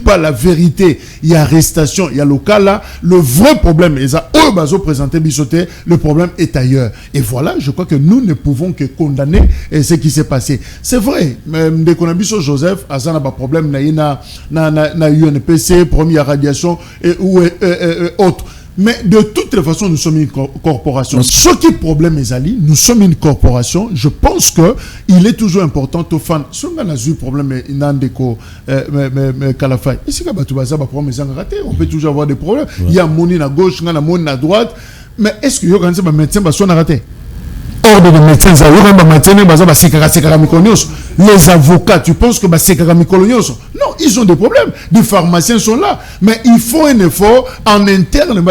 pas la vérité. Il y a arrestation, il y a local. Le vrai problème, et ça, le problème est ailleurs. Et voilà, je crois que nous ne pouvons que condamner ce qui s'est passé. C'est vrai, dès qu'on a vu sur Joseph, ça n'a pas de problème, na UNPC, première radiation, ou autre. Mais de toutes les façons, nous sommes une corporation. Ce qui est problème, Ezali, nous sommes une corporation. Je pense que il est toujours important aux fans. Si on a eu problème, Kalafay. Et si on peut toujours avoir des problèmes. Il y a monnaie à gauche, il y a monnaie à droite. Mais est-ce que un médecin va s'en arrêter? Ordre de médecins, les avocats, tu penses que non, ils ont des problèmes. Les pharmaciens sont là. Mais il faut un effort en interne.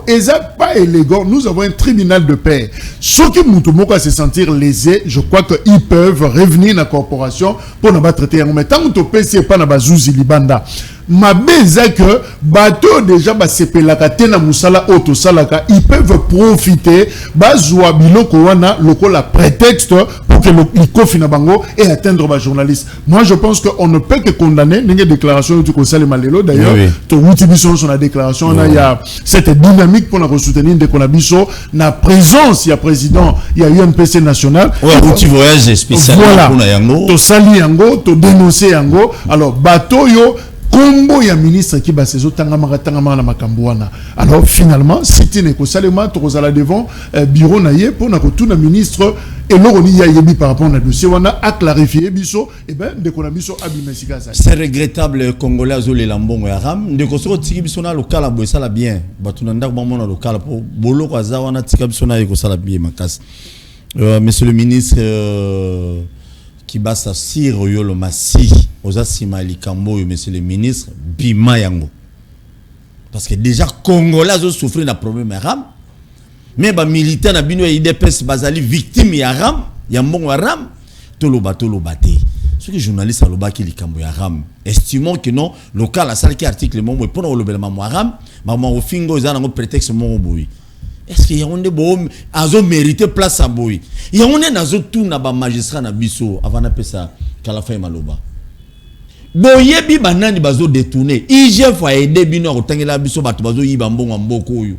Et ça, pas élégant. Nous avons un tribunal de paix. Ceux qui vont se sentir lésés, je crois qu'ils peuvent revenir dans la corporation pour ne pas traiter. Mais tant que tu peux pas dans Zouzi Libanda. Ma beza que bateau déjà sepelaka tena musala auto salaka, ils peuvent profiter bazwa biloko wana loko la prétexte pour que l'ikofi na bango et atteindre ba journaliste. Moi je pense qu'on ne peut que condamner une déclaration du conseil malelo d'ailleurs to utibiso sur la déclaration il y a cette dynamique pour la soutenir de konabiso na présence il y a président il y a UNPC national outil voyage spécial pour na yango to sali yango to dénoncer yango alors bateau yo combo ya ministre qui basezo tangama na makambouana. Alors finalement c'était ne ko salema to kozala devant bureau na ye pour na ko tuna ministre et l'oroni ya yebi par rapport na dossier wana a clarifier biso et ben de ko na biso abimesika ça. C'est regrettable congolais azoli lambongo ya ram de ko so tiki biso na local boy sala bien batuna ndak ba mona local pour bolo ko za wana tika biso na ko sala bien makas. Monsieur le ministre qui bat sa sire yolo massi aux asima likambo monsieur le ministre bima yango parce que déjà congolais ont souffert d'un problème ram mais ba militaire na bino IDPS bazali victime ya ram ya mbongo ram toloba te ce que journaliste aloba ki likambo ya ram estimons que non local a sali ki article mo pour na lobela ma ram ma mo fingo za na prétexte mo boui. Est-ce qu'il y a un mérité place à boy? Il y a un tout na ba magistrat na biso avant na pesa Kalafay maloba. Boyebi banani bazo détourner. IGF a aidé bino otangela biso bato bazo yiba mbongo mboko yo.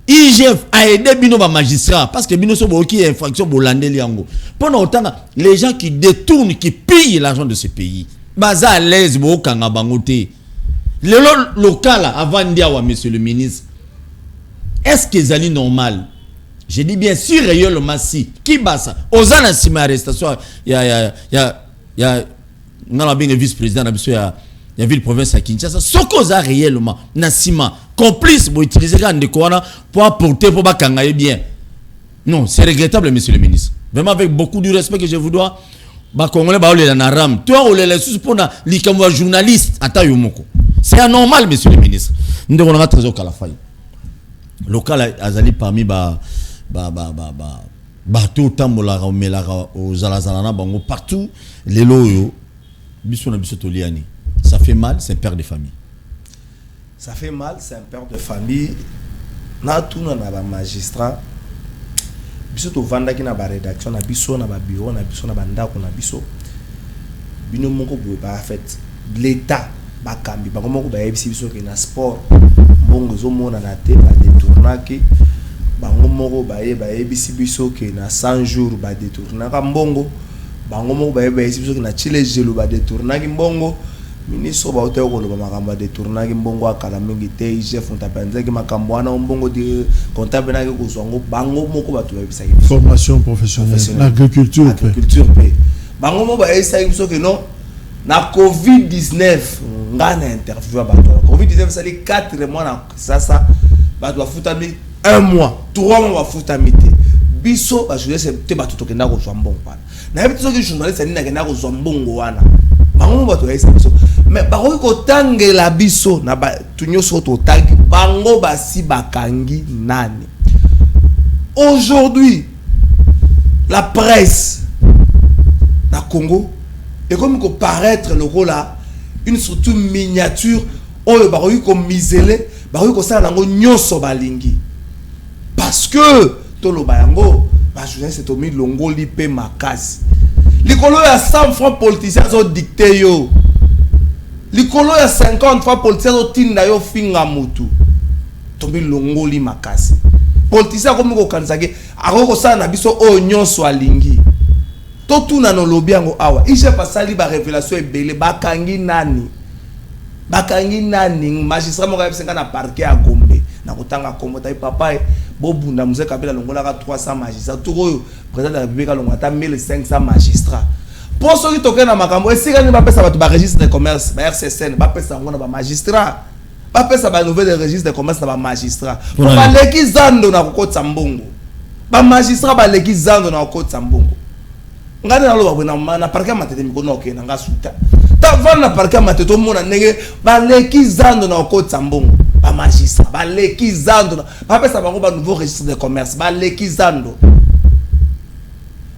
IGF a aidé bino ba magistrat parce que bino so boki infraction bolandeli yango. Pendant autant les gens qui détournent qui pillent l'argent de ce pays. Baza à l'aise bo kanga bangote. Le local avant ndiawa monsieur le ministre. Est-ce que c'est normal? Je dis bien sûr, le massi. Qui bat ça? Aux anasima arrestation, il y a un vice-président, il y a une ville province à Kinshasa. Ce qu'on a réellement, Nassima, complice pour utiliser pour apporter pour bakangaye bien. Non, c'est regrettable, monsieur le ministre. Vraiment, avec beaucoup de respect que je vous dois, Congolais, toi, on les sous pour les journalistes. C'est anormal, monsieur le ministre. Nous devons avoir trésor Kalafay. Local azali parmi bateau tambola melara aux alazalana bango partout les loyo biso na biso toliani. Ça fait mal, c'est un père de famille. Ça fait mal, c'est un père de famille. Na tout na ba magistrat biso to vanda ki na ba rédaction na biso na ba bureau na biso na ba ndako na biso bino moko boye ba fait l'état ba kambi ba moko ba yebisi biso ke na sport bongo zo mona na te ba détournaki bango moko baye bisi biso ke na 100 jours ba détourner ka mbongo bango moko baye bisi biso ke na chile jelo ba détourner ki mbongo ministre ba hotel ko lo ba makamba détourner ki mbongo akala mingi te chef ontapenza ki makambo wana mbongo de comptable na ki ko zongo bango moko ba to ba bisa formation professionnelle agriculture pe bango moko baye bisi biso ke non na COVID-19 ngana interview ba to COVID-19 ça les 4 mois na ça ba to futa mi 1 mois 3 mois ba futa mi te biso ba journaliste te ba to kenda ko zwa mbongo wana na yebi to ke journaliste ni na kenda ko zwa mbongo wana bango ba to ya biso mais ba ko tangela biso na ba tunyo so to tangi bango ba si bakangi nani aujourd'hui la presse na Congo et comme qu'on paraître le rôle là une structure miniature oyo ba ko miselé ba ko ça nango nyoso balingi parce que to lo bayango ba journaliste to mi longo lipe makasi likolo ya 100 francs politiciens zo dicté yo likolo ya 50 francs politiciens zo tinda yo finga mutu to mi longo li makasi politicien comme ko kansake akoko ça na biso o nyoso alingi to tuna no lobi yango awa ije pasali ba révélation ebele bakangi nani magistrat moko ya na parquet à Gombe na kotanga kombo tai papa bobunda mzee Kabila longola ka 300 magistrats tout président de la République longola ta 1500 magistrats pour ceux qui toquent na makambo esika ni ba pesa ba registre de commerce ba RCSN ba pesa ngona ba magistrat ba pesa ba nouvelle registre de commerce na ba magistrat ba leki zando na kokotsa mbongo ba magistrat ba leki zando na kokotsa mbongo ngani na lo ba na parquet matete mikono okena ngasuta ta vana parquet matete mona ndenge ba leki zando na kokotsa mbongo ba magistrat ba leki zando ba pesa bango ba nouveau registre de commerce ba leki zando.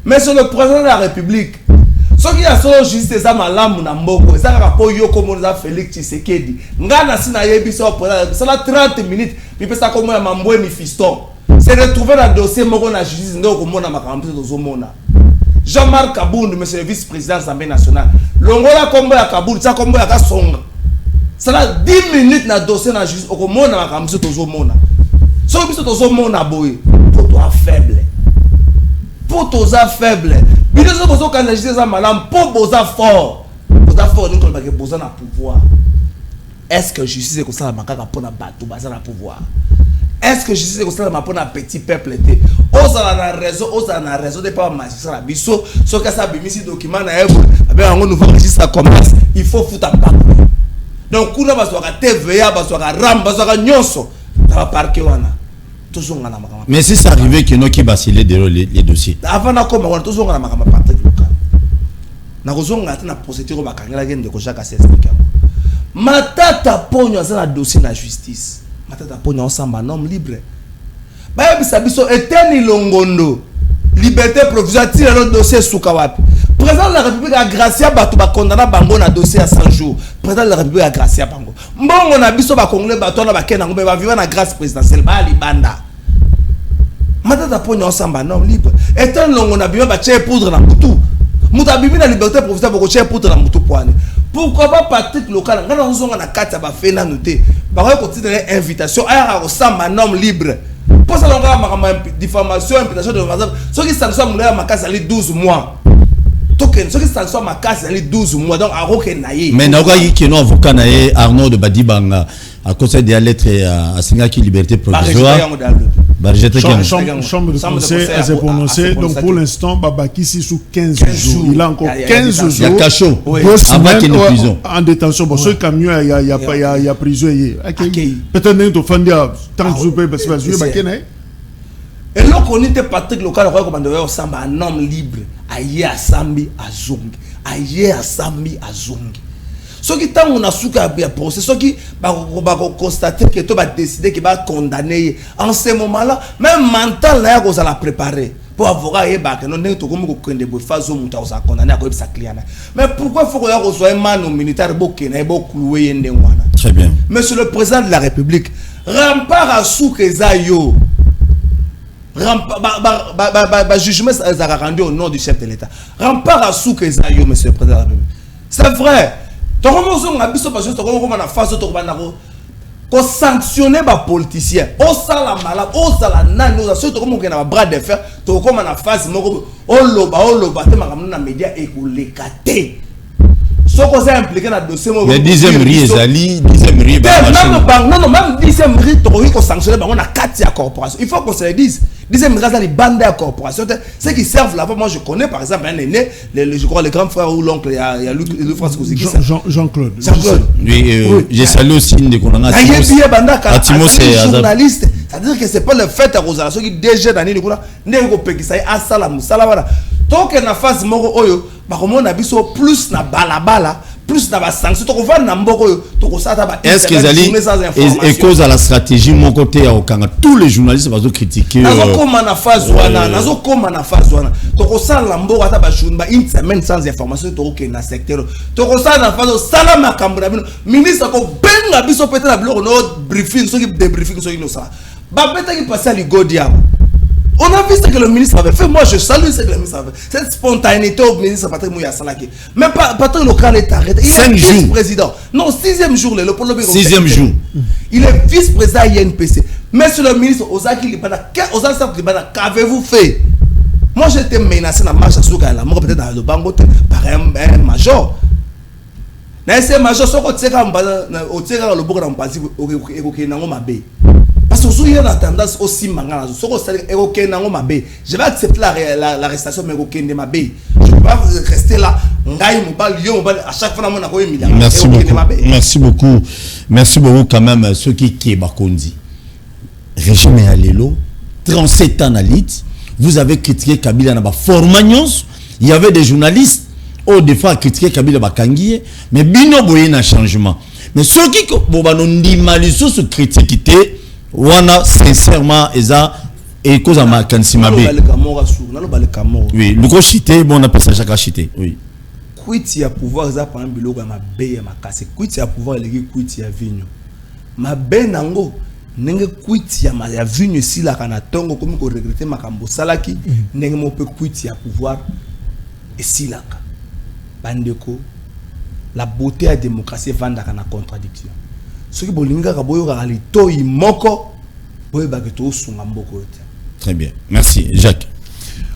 Mais sur le président de la République ce qui a son justice ça malamu na mbongo ça ka po yo comme on a Félix Tshisekedi ngana sina yebi so ça la 30 minutes puis pesa comme ya mambwe mi fiston c'est retrouver dans dossier moko na justice ndo ko mona makambo to zo mona Jean-Marc Kabound monsieur le vice-président de l'Assemblée nationale longola kombo ya Kabound ça kombo ya Kasonga ça la 10 minutes na dossier na justice ko mona makambo to zo mona so biso to zo mona boy pour toi faible pour toi faible biso so bozo kana justice za malam pour boza fort ni ko ba ke boza na pouvoir est-ce que justice est comme ça makaka pour na bato baza na pouvoir est-ce que justice est comme ça pour na petit peuple té oza na raison de pas magistrat biso so ka sa bimisi document na ebo abe ngo nouveau registre commerce il faut fouta bato donc kuna baso ka TVA baso ka ram baso ka nyonso na parquet wana. Mais si ça arrivait que nous qui basculent les dossiers. Avant d'accord, on a toujours la makama partie locale. Na kozonga na procédure ba kangela gende ko chaka s'expliquer. Matata ponyo za na dossier na justice. Matata ponyo ensemble un homme libre. Ba yebisa biso eteni longondo. Liberté provisoire tire le dossier suka wapi. Président de la République a gracia bato ba condamna bango na dossier à 100 jours. Président de la République a gracia bango. Mbongo na biso ba congolais bato na ba kena ngombe ba vivre na grâce présidentielle ba libanda. Matata ponyo ensemble non libre. Etant longo na biba ba tche poudre na mutu. Muta bibi na liberté provisoire boko tche poudre na mutu poane. Pourquoi pas Patrick local ngana nzonga na kata ba fena noté. Ba ko continuer invitation à ensemble non libre. Pour ça longa ma diffamation imputation de ce qui sanction mon ma case ali 12 mois. Ce qui sanction ma case ali 12 mois donc à rokenaye. Mais na yi que non avocat na Arnaud de Badibanga à conseil des lettres à Singaki liberté provisoire. Chambre de conseil a s'est prononcé donc pour l'instant Babaki si sous 15 jours. Il a encore 15 jours. Il y a cachot. Avant qu'il ait prison. En détention. Bon, ce camion il y a prison. Peut-être que tu fais tant que tu peux parce que et là on était Patrick local on recommande ensemble un homme libre aye à Sambi azongi aye à Sambi azongi ce qui tant on a souka bien procès ce qui va constater que tu vas décider qu'il va condamner en ce moment là même mental là qu'on la préparer pour avocat et bac non n'est tout comme qu'on de fazo muta on condamner à quoi sa client mais pourquoi faut qu'on soit un man militaire bokena bokloué ndé wana très bien monsieur le président de la République rempart à soukeza yo jugement ça rendu au nom du chef de l'État. Rempart à sous que ça yo monsieur le président. C'est vrai. Donc on a biso parce que on a face au qu'on sanctionne les politiciens. On sent la malade, on sent la nane, on sent comme on a bras de fer, tout comme on a face, on loba, te média et qu'on les gâte. Ce qu'on s'est impliqué dans le dossier, il y a 10e riz, Zali, 10e riz. Non, même 10e riz, tu as sanctionné, on a 4 corporations. Il faut qu'on se le dise. 10e riz, les bandes de corporations, ceux qui servent là-bas, moi je connais par exemple un aîné, je crois le grand frère ou l'oncle, il y a Louis-François Koziki. Jean-Claude. Oui, j'ai salué aussi une des qu'on a. Atimo, c'est journaliste. C'est-à-dire que ce n'est pas le fait à Rosalie qui déjà dans les couleurs, n'est pas que ça est à Salamou. Tant que na phase moko oyo ba comment na biso plus na balabala plus na ba sanction to ko va na mboko oyo to ko sata ba est-ce que Zali et cause à la stratégie mon côté à Okanga tous les journalistes vont critiquer nazo koma na phase wana to ko sala mboko ata ba journée ba une semaine sans information to ko na secteur to ko sala na phase sala makambo na bino ministre ko benga biso peut-être na bloc no briefing so qui débriefing so ino ça ba beta qui passer à Ligodia. On a vu ce que le ministre avait fait. Moi, je salue ce que le ministre avait fait. Cette spontanéité au ministre Patrick Mouya Salaki. Mais Patrick Local est arrêté. Il est vice-président. Non, 6e jour. Le 6e jour. Il est vice-président INPC. Monsieur le ministre, Ozaki Libana, qu'avez-vous fait? Moi, j'étais menacé dans la marche à Soukala. Moi, peut-être dans le bango par un major. Dans ce major, ce qu'on tient dans le bourg de parce que si on a tendance aussi mangala, je vais accepter l'arrestation mais je ne peux pas rester là. À chaque fois merci beaucoup quand même ceux qui Bakondi. Régime et Alelo, 37 ans à l'IT, vous avez critiqué Kabila na ba Formagnos, il y avait des journalistes au des fois critiqué Kabila Bakangié, mais bino boye un changement. Mais ceux qui bobanon maliso se critiquer wana sincèrement eza et cause à ma kansima be oui le gros chité bon on appelle ça chaque chité oui quit ya pouvoir za par biloko ya mabe ya makase quit ya pouvoir leki quit ya vinyo mabe nango nenge quit ya vinyo si la kana tongo comme ko regretter makambo salaki nenge mo pe quit ya pouvoir et si la bandeko la beauté à démocratie vanda kana contradiction. Ce qui bolinga kaboyo kalito imoko boye baketo sunga mboko. Très bien. Merci Jacques.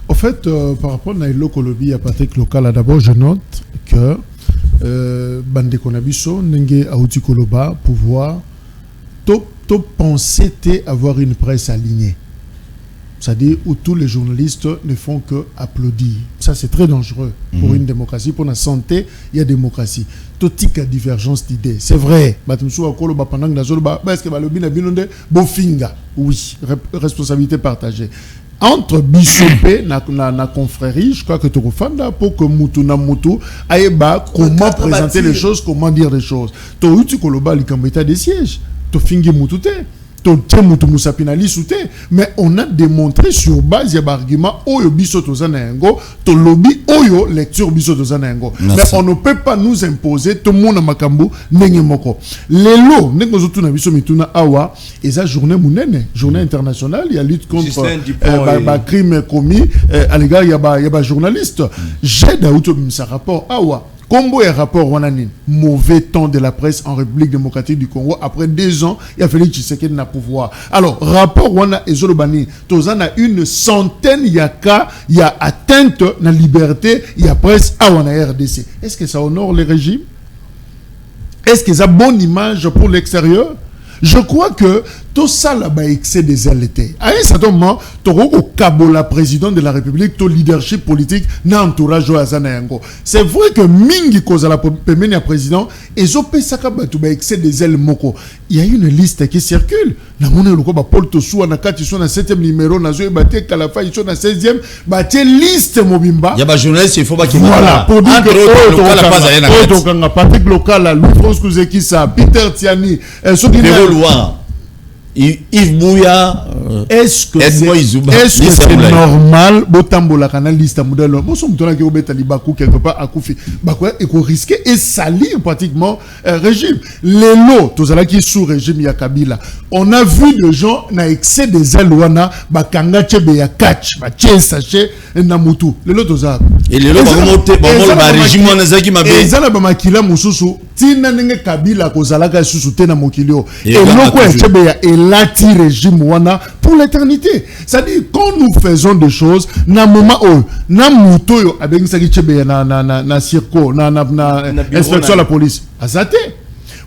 En fait par rapport à Nailo Kolobi à Patrick Local d'abord je note que bande konabiso nenge auti koloba pouvoir top penser avoir une presse alignée. C'est-à-dire où tous les journalistes ne font que applaudir. Ça, c'est très dangereux pour une démocratie. Pour la santé, il y a démocratie. Tout type de divergence d'idées. C'est vrai. Oui, responsabilité partagée. Entre Bishopé na confrérie, je crois que tu refanda pour que Mutuna Mutu aïeba comment présenter les choses, comment dire les choses. Tu as eu Koloba l'ikambeta des sièges. Tu fingi Mutute. Mais on a démontré sur base d'arguments oyo biso tozanengo to lobby oyo lecture biso tozanengo. Mais on ne peut pas nous imposer tout le monde makambu ndenge moko. Lelo ndenge zotu na biso mituna awa eza journée munene, journée internationale, il y a lutte contre crime commis à l'égard il y a journaliste. J'ai d'autres ça rapport awa. Combo et rapport wanani mauvais temps de la presse en République démocratique du Congo après 2 ans il a fallu Tshisekedi na pouvoir. Alors rapport wana ezolobani tozana une centaine il y a atteinte na liberté il y a presse à wana RDC. Est-ce que ça honore le régime? Est-ce que ça bonne image pour l'extérieur? Je crois que tout ça là-bas excès des LT. À un certain moment, tu as Kabola, président de la République, ton leadership politique, n'a entourage au Azanayango. C'est vrai que Mingi cause à la président, et Zopé Sakaba, tu as excès des ailes moko. Il y a une liste qui circule. La monnaie, le Koba Paul Tossou, na 4, ils sont dans 7e numéro, na Zoé Baté, Kalafa, ils sont dans 16e, Baté liste Mobimba. Il y a des journalistes, il faut pas qu'ils voilà, pour dire que Patrick Local, Louis-François Kouzeki, Peter Tiani, Yves Bouya, est-ce que c'est normal botambola canal liste modèle bon son mutona ki obeta libaku quelque part akufi bakwa et ko risquer et salir pratiquement régime les lots tozala qui sous régime ya Kabila on a vu des gens na excès des ailes bakanga chebe ya catch ba sachet na mutu les lots tozala et les lots ba monter ba régime on ezaki mabe ezala ba makila mususu tina nenge Kabila kozalaka sous na mokilio et loko echebeya elati régime wana pour l'éternité. C'est-à-dire quand nous faisons des choses na moment na muto yo abengisaki chebeya na circo na inspection la police azate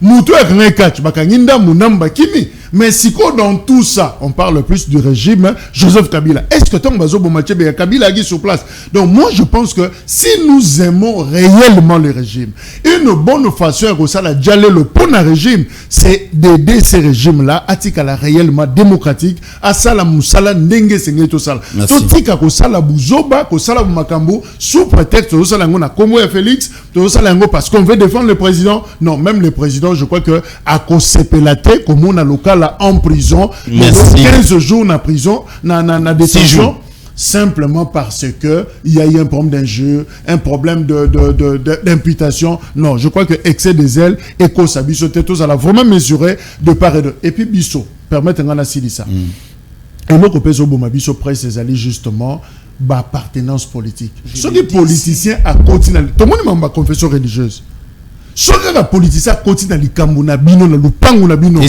muto ya catch bakanginda munamba kimi. Mais si dans tout ça, on parle plus du régime Joseph Kabila. Est-ce que tant bazo bomachebe ya Kabila qui sur place? Donc moi je pense que si nous aimons réellement le régime, une bonne façon de ça la dialer le bon régime, c'est d'aider ces régimes là à tikala réellement démocratique, à ça la musala ndenge sengé to sala. To tika ko sala buzoba, ko sala makambo sous prétexte to sala ngona Kombo ya Félix, to sala ngo parce qu'on veut défendre le président. Non, même le président, je crois que à consepelate comme on a local en prison, 15 jours en prison, na détention, simplement parce que il y a eu un problème d'injure, un problème d'imputation. Non, je crois que excès des ailes et qu'on s'habille tous à la vraiment mesurer de part et d'autre. Et puis Bisso, permettez-moi de dire ça. Et nous, qu'on Obama Bisso presse ses alliés justement, appartenance politique. Ce qui est politicien à continuer. Tout le monde a une confession religieuse. Ce qui est politicien à continuer à Kambuna Bino, na Lupango na Bino.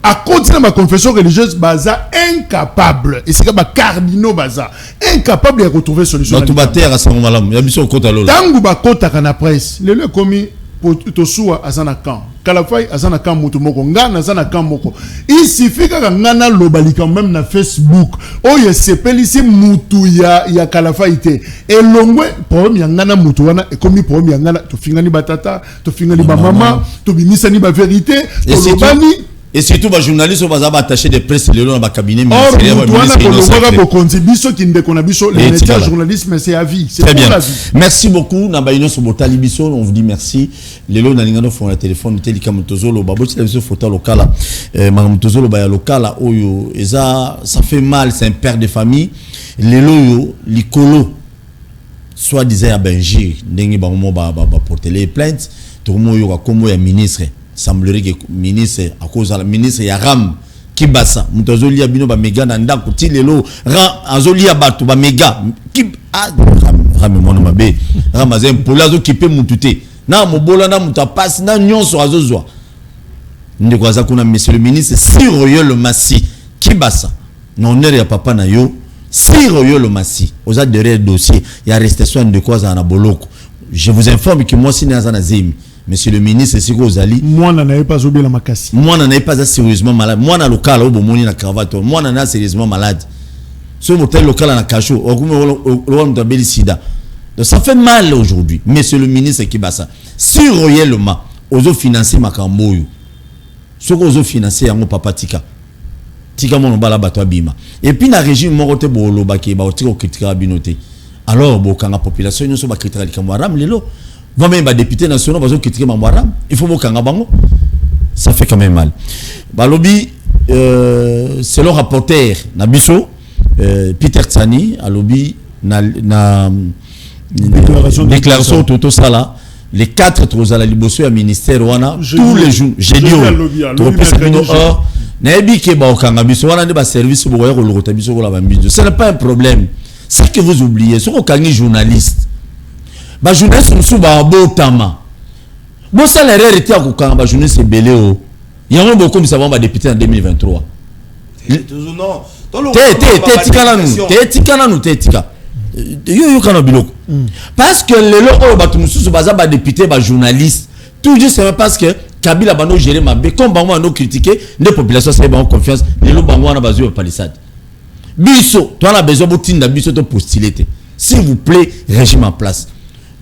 À continuer ma confession religieuse, baza incapable. Et c'est comme cardinaux baza incapable de retrouver solution. Tout terre à ce moment-là, il y a bien sûr côté lola. Tangu ba kota kana presse. Le commis pour tosua azana kan. Kalafai azana kan mutu moko ngana azana kan moko. Il suffit que ngana lobali quand même na Facebook. Oh ye sepeli si mutu ya Kalafai te. Et longwe problème ya ngana mutu wana et comme problème ya ngana to fingani batata, to fingani ba mama, to bimisa ni ba vérité, to lobani. Et surtout, les journalistes sont attachés de presse dans le cabinet ministériel. Les médias journalistes, c'est à vie. Très bien. Merci beaucoup. On vous dit merci. Les lots n'ont pas le téléphone. Ça fait mal, c'est un père de famille. Les lots, les colos, soit disait à Benji, porter les plaintes. Tout le monde a comme un ministre. Semblerait que ministre à cause de la ministre Yaram Kibasa mutazoli abino ba mega na ndako tilelo ran azoli abatu ba mega ki ram mono mabe ramazem polazo kipe mutute na mobola na mutapasi na nyonso azozwa ndiko za kuna monsieur le ministre Siroyo le Massi Kibasa non ya papa na yo Siroyo le Massi aux derrière dossier il y a arrestation de quoi za na boloko. Je vous informe que moi si na zemi. Monsieur le ministre, c'est quoi vous allez? Moi, je n'avais pas oublié la makasi. Moi, je n'avais pas sérieusement malade. Moi, je suis local, je suis na cravate. Moi, je suis sérieusement malade. Ce motel local na cacho, on sida. Donc ça fait mal aujourd'hui. Monsieur le ministre qui bat ça. Si réellement, ozo financer makambo yo. Ce que ozo financer yango papa tika. Tika mon bala bato abima. Et puis na régime mon côté bolo baki ba otiko kritika binoté. Alors bokanga population nyonso ba kritika likamwaram lelo. Même les députés nationaux vont critiquer Mamwaram. Il faut que ça fait quand même mal. Balobi, c'est le rapporteur Nabiso, Peter Tsani, à lobby, déclaration tout ça là. Les 4 tous à la Liboso à ministère Wana tous les jours. J'ai dit ce n'est pas un problème. C'est que vous oubliez, ce qu'on est journaliste. Ba journaliste musu ba botama bo salaire était à kokanga ba journaliste belé o yango beaucoup ça va député en 2023 non yo kana biloko parce que le lo ba tout musu ba za ba député ba journaliste tout juste c'est parce que Kabila bano gérer ma be comme bango no critiquer les populations c'est bon confiance les lo bango na bazo palissade biso toi la besoin botinda biso to postuler s'il vous plaît régime en place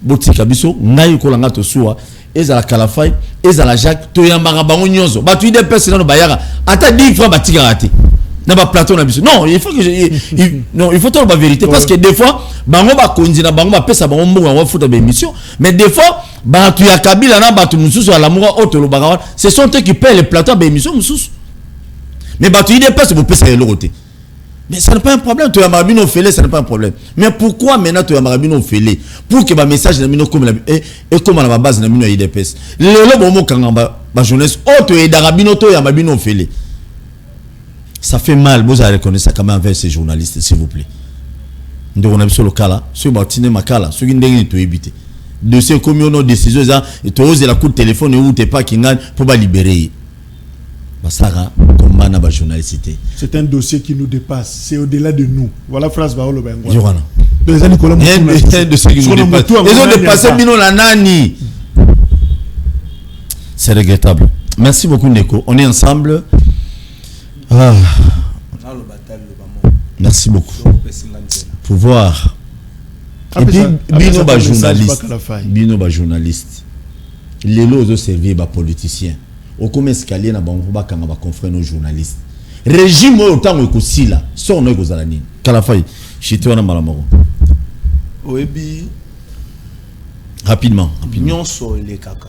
botika biso ngai ko langa to suwa ezala Kalafai ezala Jacques to yambanga bango nyonso batu ide personne no bayaka ata 10 francs batika raté na ba plateau na biso non il faut que non il faut dire la vérité parce que des fois bango ba konzi na bango ba pesa bango mbongo wa futa ba émission mais des fois batu ya Kabila na batu mususu ala mura otolo bagawa ce sont eux qui paient les plateaux ba émission mususu mais batu ide personne bo pesa le côté. Mais ça n'est pas un problème, tu as marabino fêlé, ça n'est pas un problème. Mais pourquoi maintenant tu as marabino fêlé? Pour que le message n'a comme et comme à la base n'a pas IDPS. Le moment quand la jeunesse, oh tu es d'arabino, tu as marabino fêlé. Ça fait mal, vous allez reconnaître ça quand même avec ces journalistes, s'il vous plaît. Donc on a vu sur le cas là, sur le Makala, sur une dernière tu éviter. dossier comme une décision et tu oses la coup de téléphone ou t'es pas qui gagne pour pas libérer. Basara comme na ba journalité. C'est un dossier qui nous dépasse, c'est au-delà de nous. Voilà phrase ba olo bengo. Yohana. Les années Nicolas un dossier qui nous dépasse. Ils ont dépassé bino la nani. C'est regrettable. Merci beaucoup Neko. On est ensemble. Ah. Merci beaucoup. Pouvoir. Et puis, bino ba journaliste. Les lots ont servi ba politicien. Au comme escalier na bango ba kanga ba confrère nos journalistes. Régime autant que sila. Son no kozalani. Kalafai. Chité wana malamoko. Oebi. Rapidement. Nyonso le kaka.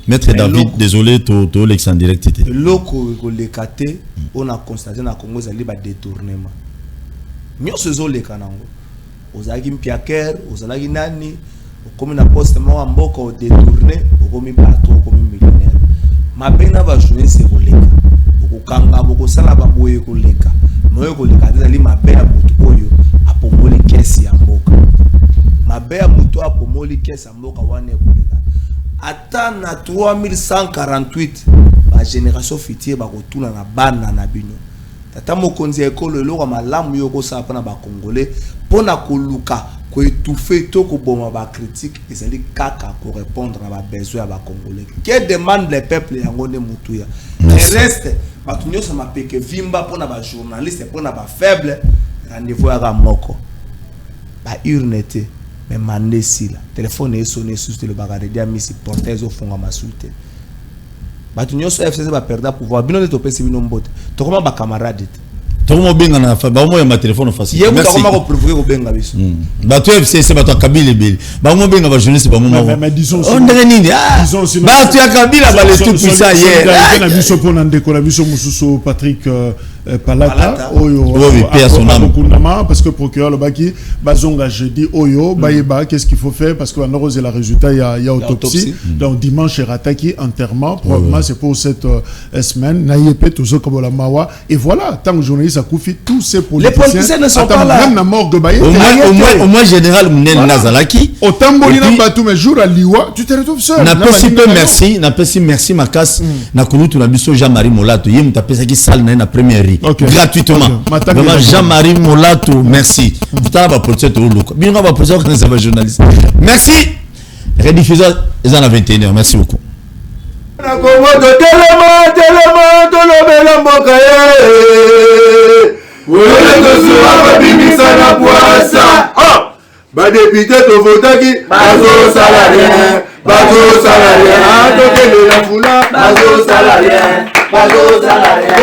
Maître David, désolé, to l'ex en direct. Loko le kate, on a constaté na Congo zali ba détournement. Nyonso zo le kanango. Ozaki mpiaker, ozalaki nani, okomi na poste mo mboka o détourner, okomi bateau, okomi millionnaire. Mabena ba journée c'est koleka. Okukanga boko sala ba boye koleka. Moyo koleka zali mabena mutu oyo apomoli kesi ya mboka. Mabea mutu apomoli kesi ya mboka wane koleka. Ata na 3148 ba génération future ba kotuna na bana na bino. Tata mokonzi ekolo eloko malamu yo ko sa pa na ba congolais pona koluka ko étouffer to ko boma ba critique ezali kaka ko répondre à ba besoin ya ba congolais. Que demande le peuple yango ne mutu ya. Le reste ba tunyo sa mapeke vimba pona ba journaliste pona ba faible rendez-vous ya moko. Ba urnete mais mandé si la téléphone est sonné sur le bagage de ami si portail au fond à ma soulte batunyo so FCC va perdre pouvoir bino de topé si bino mbote to comment ba camarade to mo benga na fa ba mo ya ma téléphone facile merci yebo comment ko prouver ko benga biso ba to FCC ba to kabila beli ba mo benga ba journaliste ba mo mais disons on dirait nini ba to ya kabila ba le tout puissant hier na biso pona ndeko na biso mususu Patrick Palata oyo parce que procureur le baki bazonga jeudi oyo bayeba qu'est-ce qu'il faut faire parce que on a la résultat il y a autopsie donc dimanche rataki enterrement probablement c'est pour cette semaine naïepé tout ça comme la mawa et voilà tant que journaliste a koufi tous ces politiciens ne sont pas là même la morgue baye au moins général Mnen Nazalaki autant bolina batu mais jour à liwa tu te retrouves seul n'a pas si merci Makas na kulutu na biso Jean-Marie Molato yem tapesa ki salle na première gratuitement. Vraiment Jean-Marie Molato, merci. Putain, va pour cette look. Bien, on va pour ça que c'est journaliste. Merci. Rediffuseur, ils en ont 21h. Merci beaucoup. Ba député to votaki bazo salarié tokende na fula bazo salarié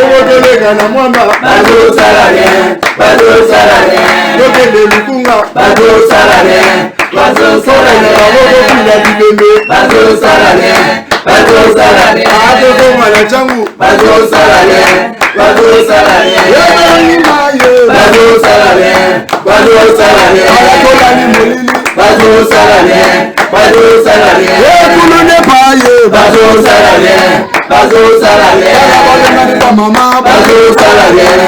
tokende na mwamba bazo salarié tokende lukunga bazo salarié la dibembe bazo salarié atoko mala changu bazo salarié mama bazo salarié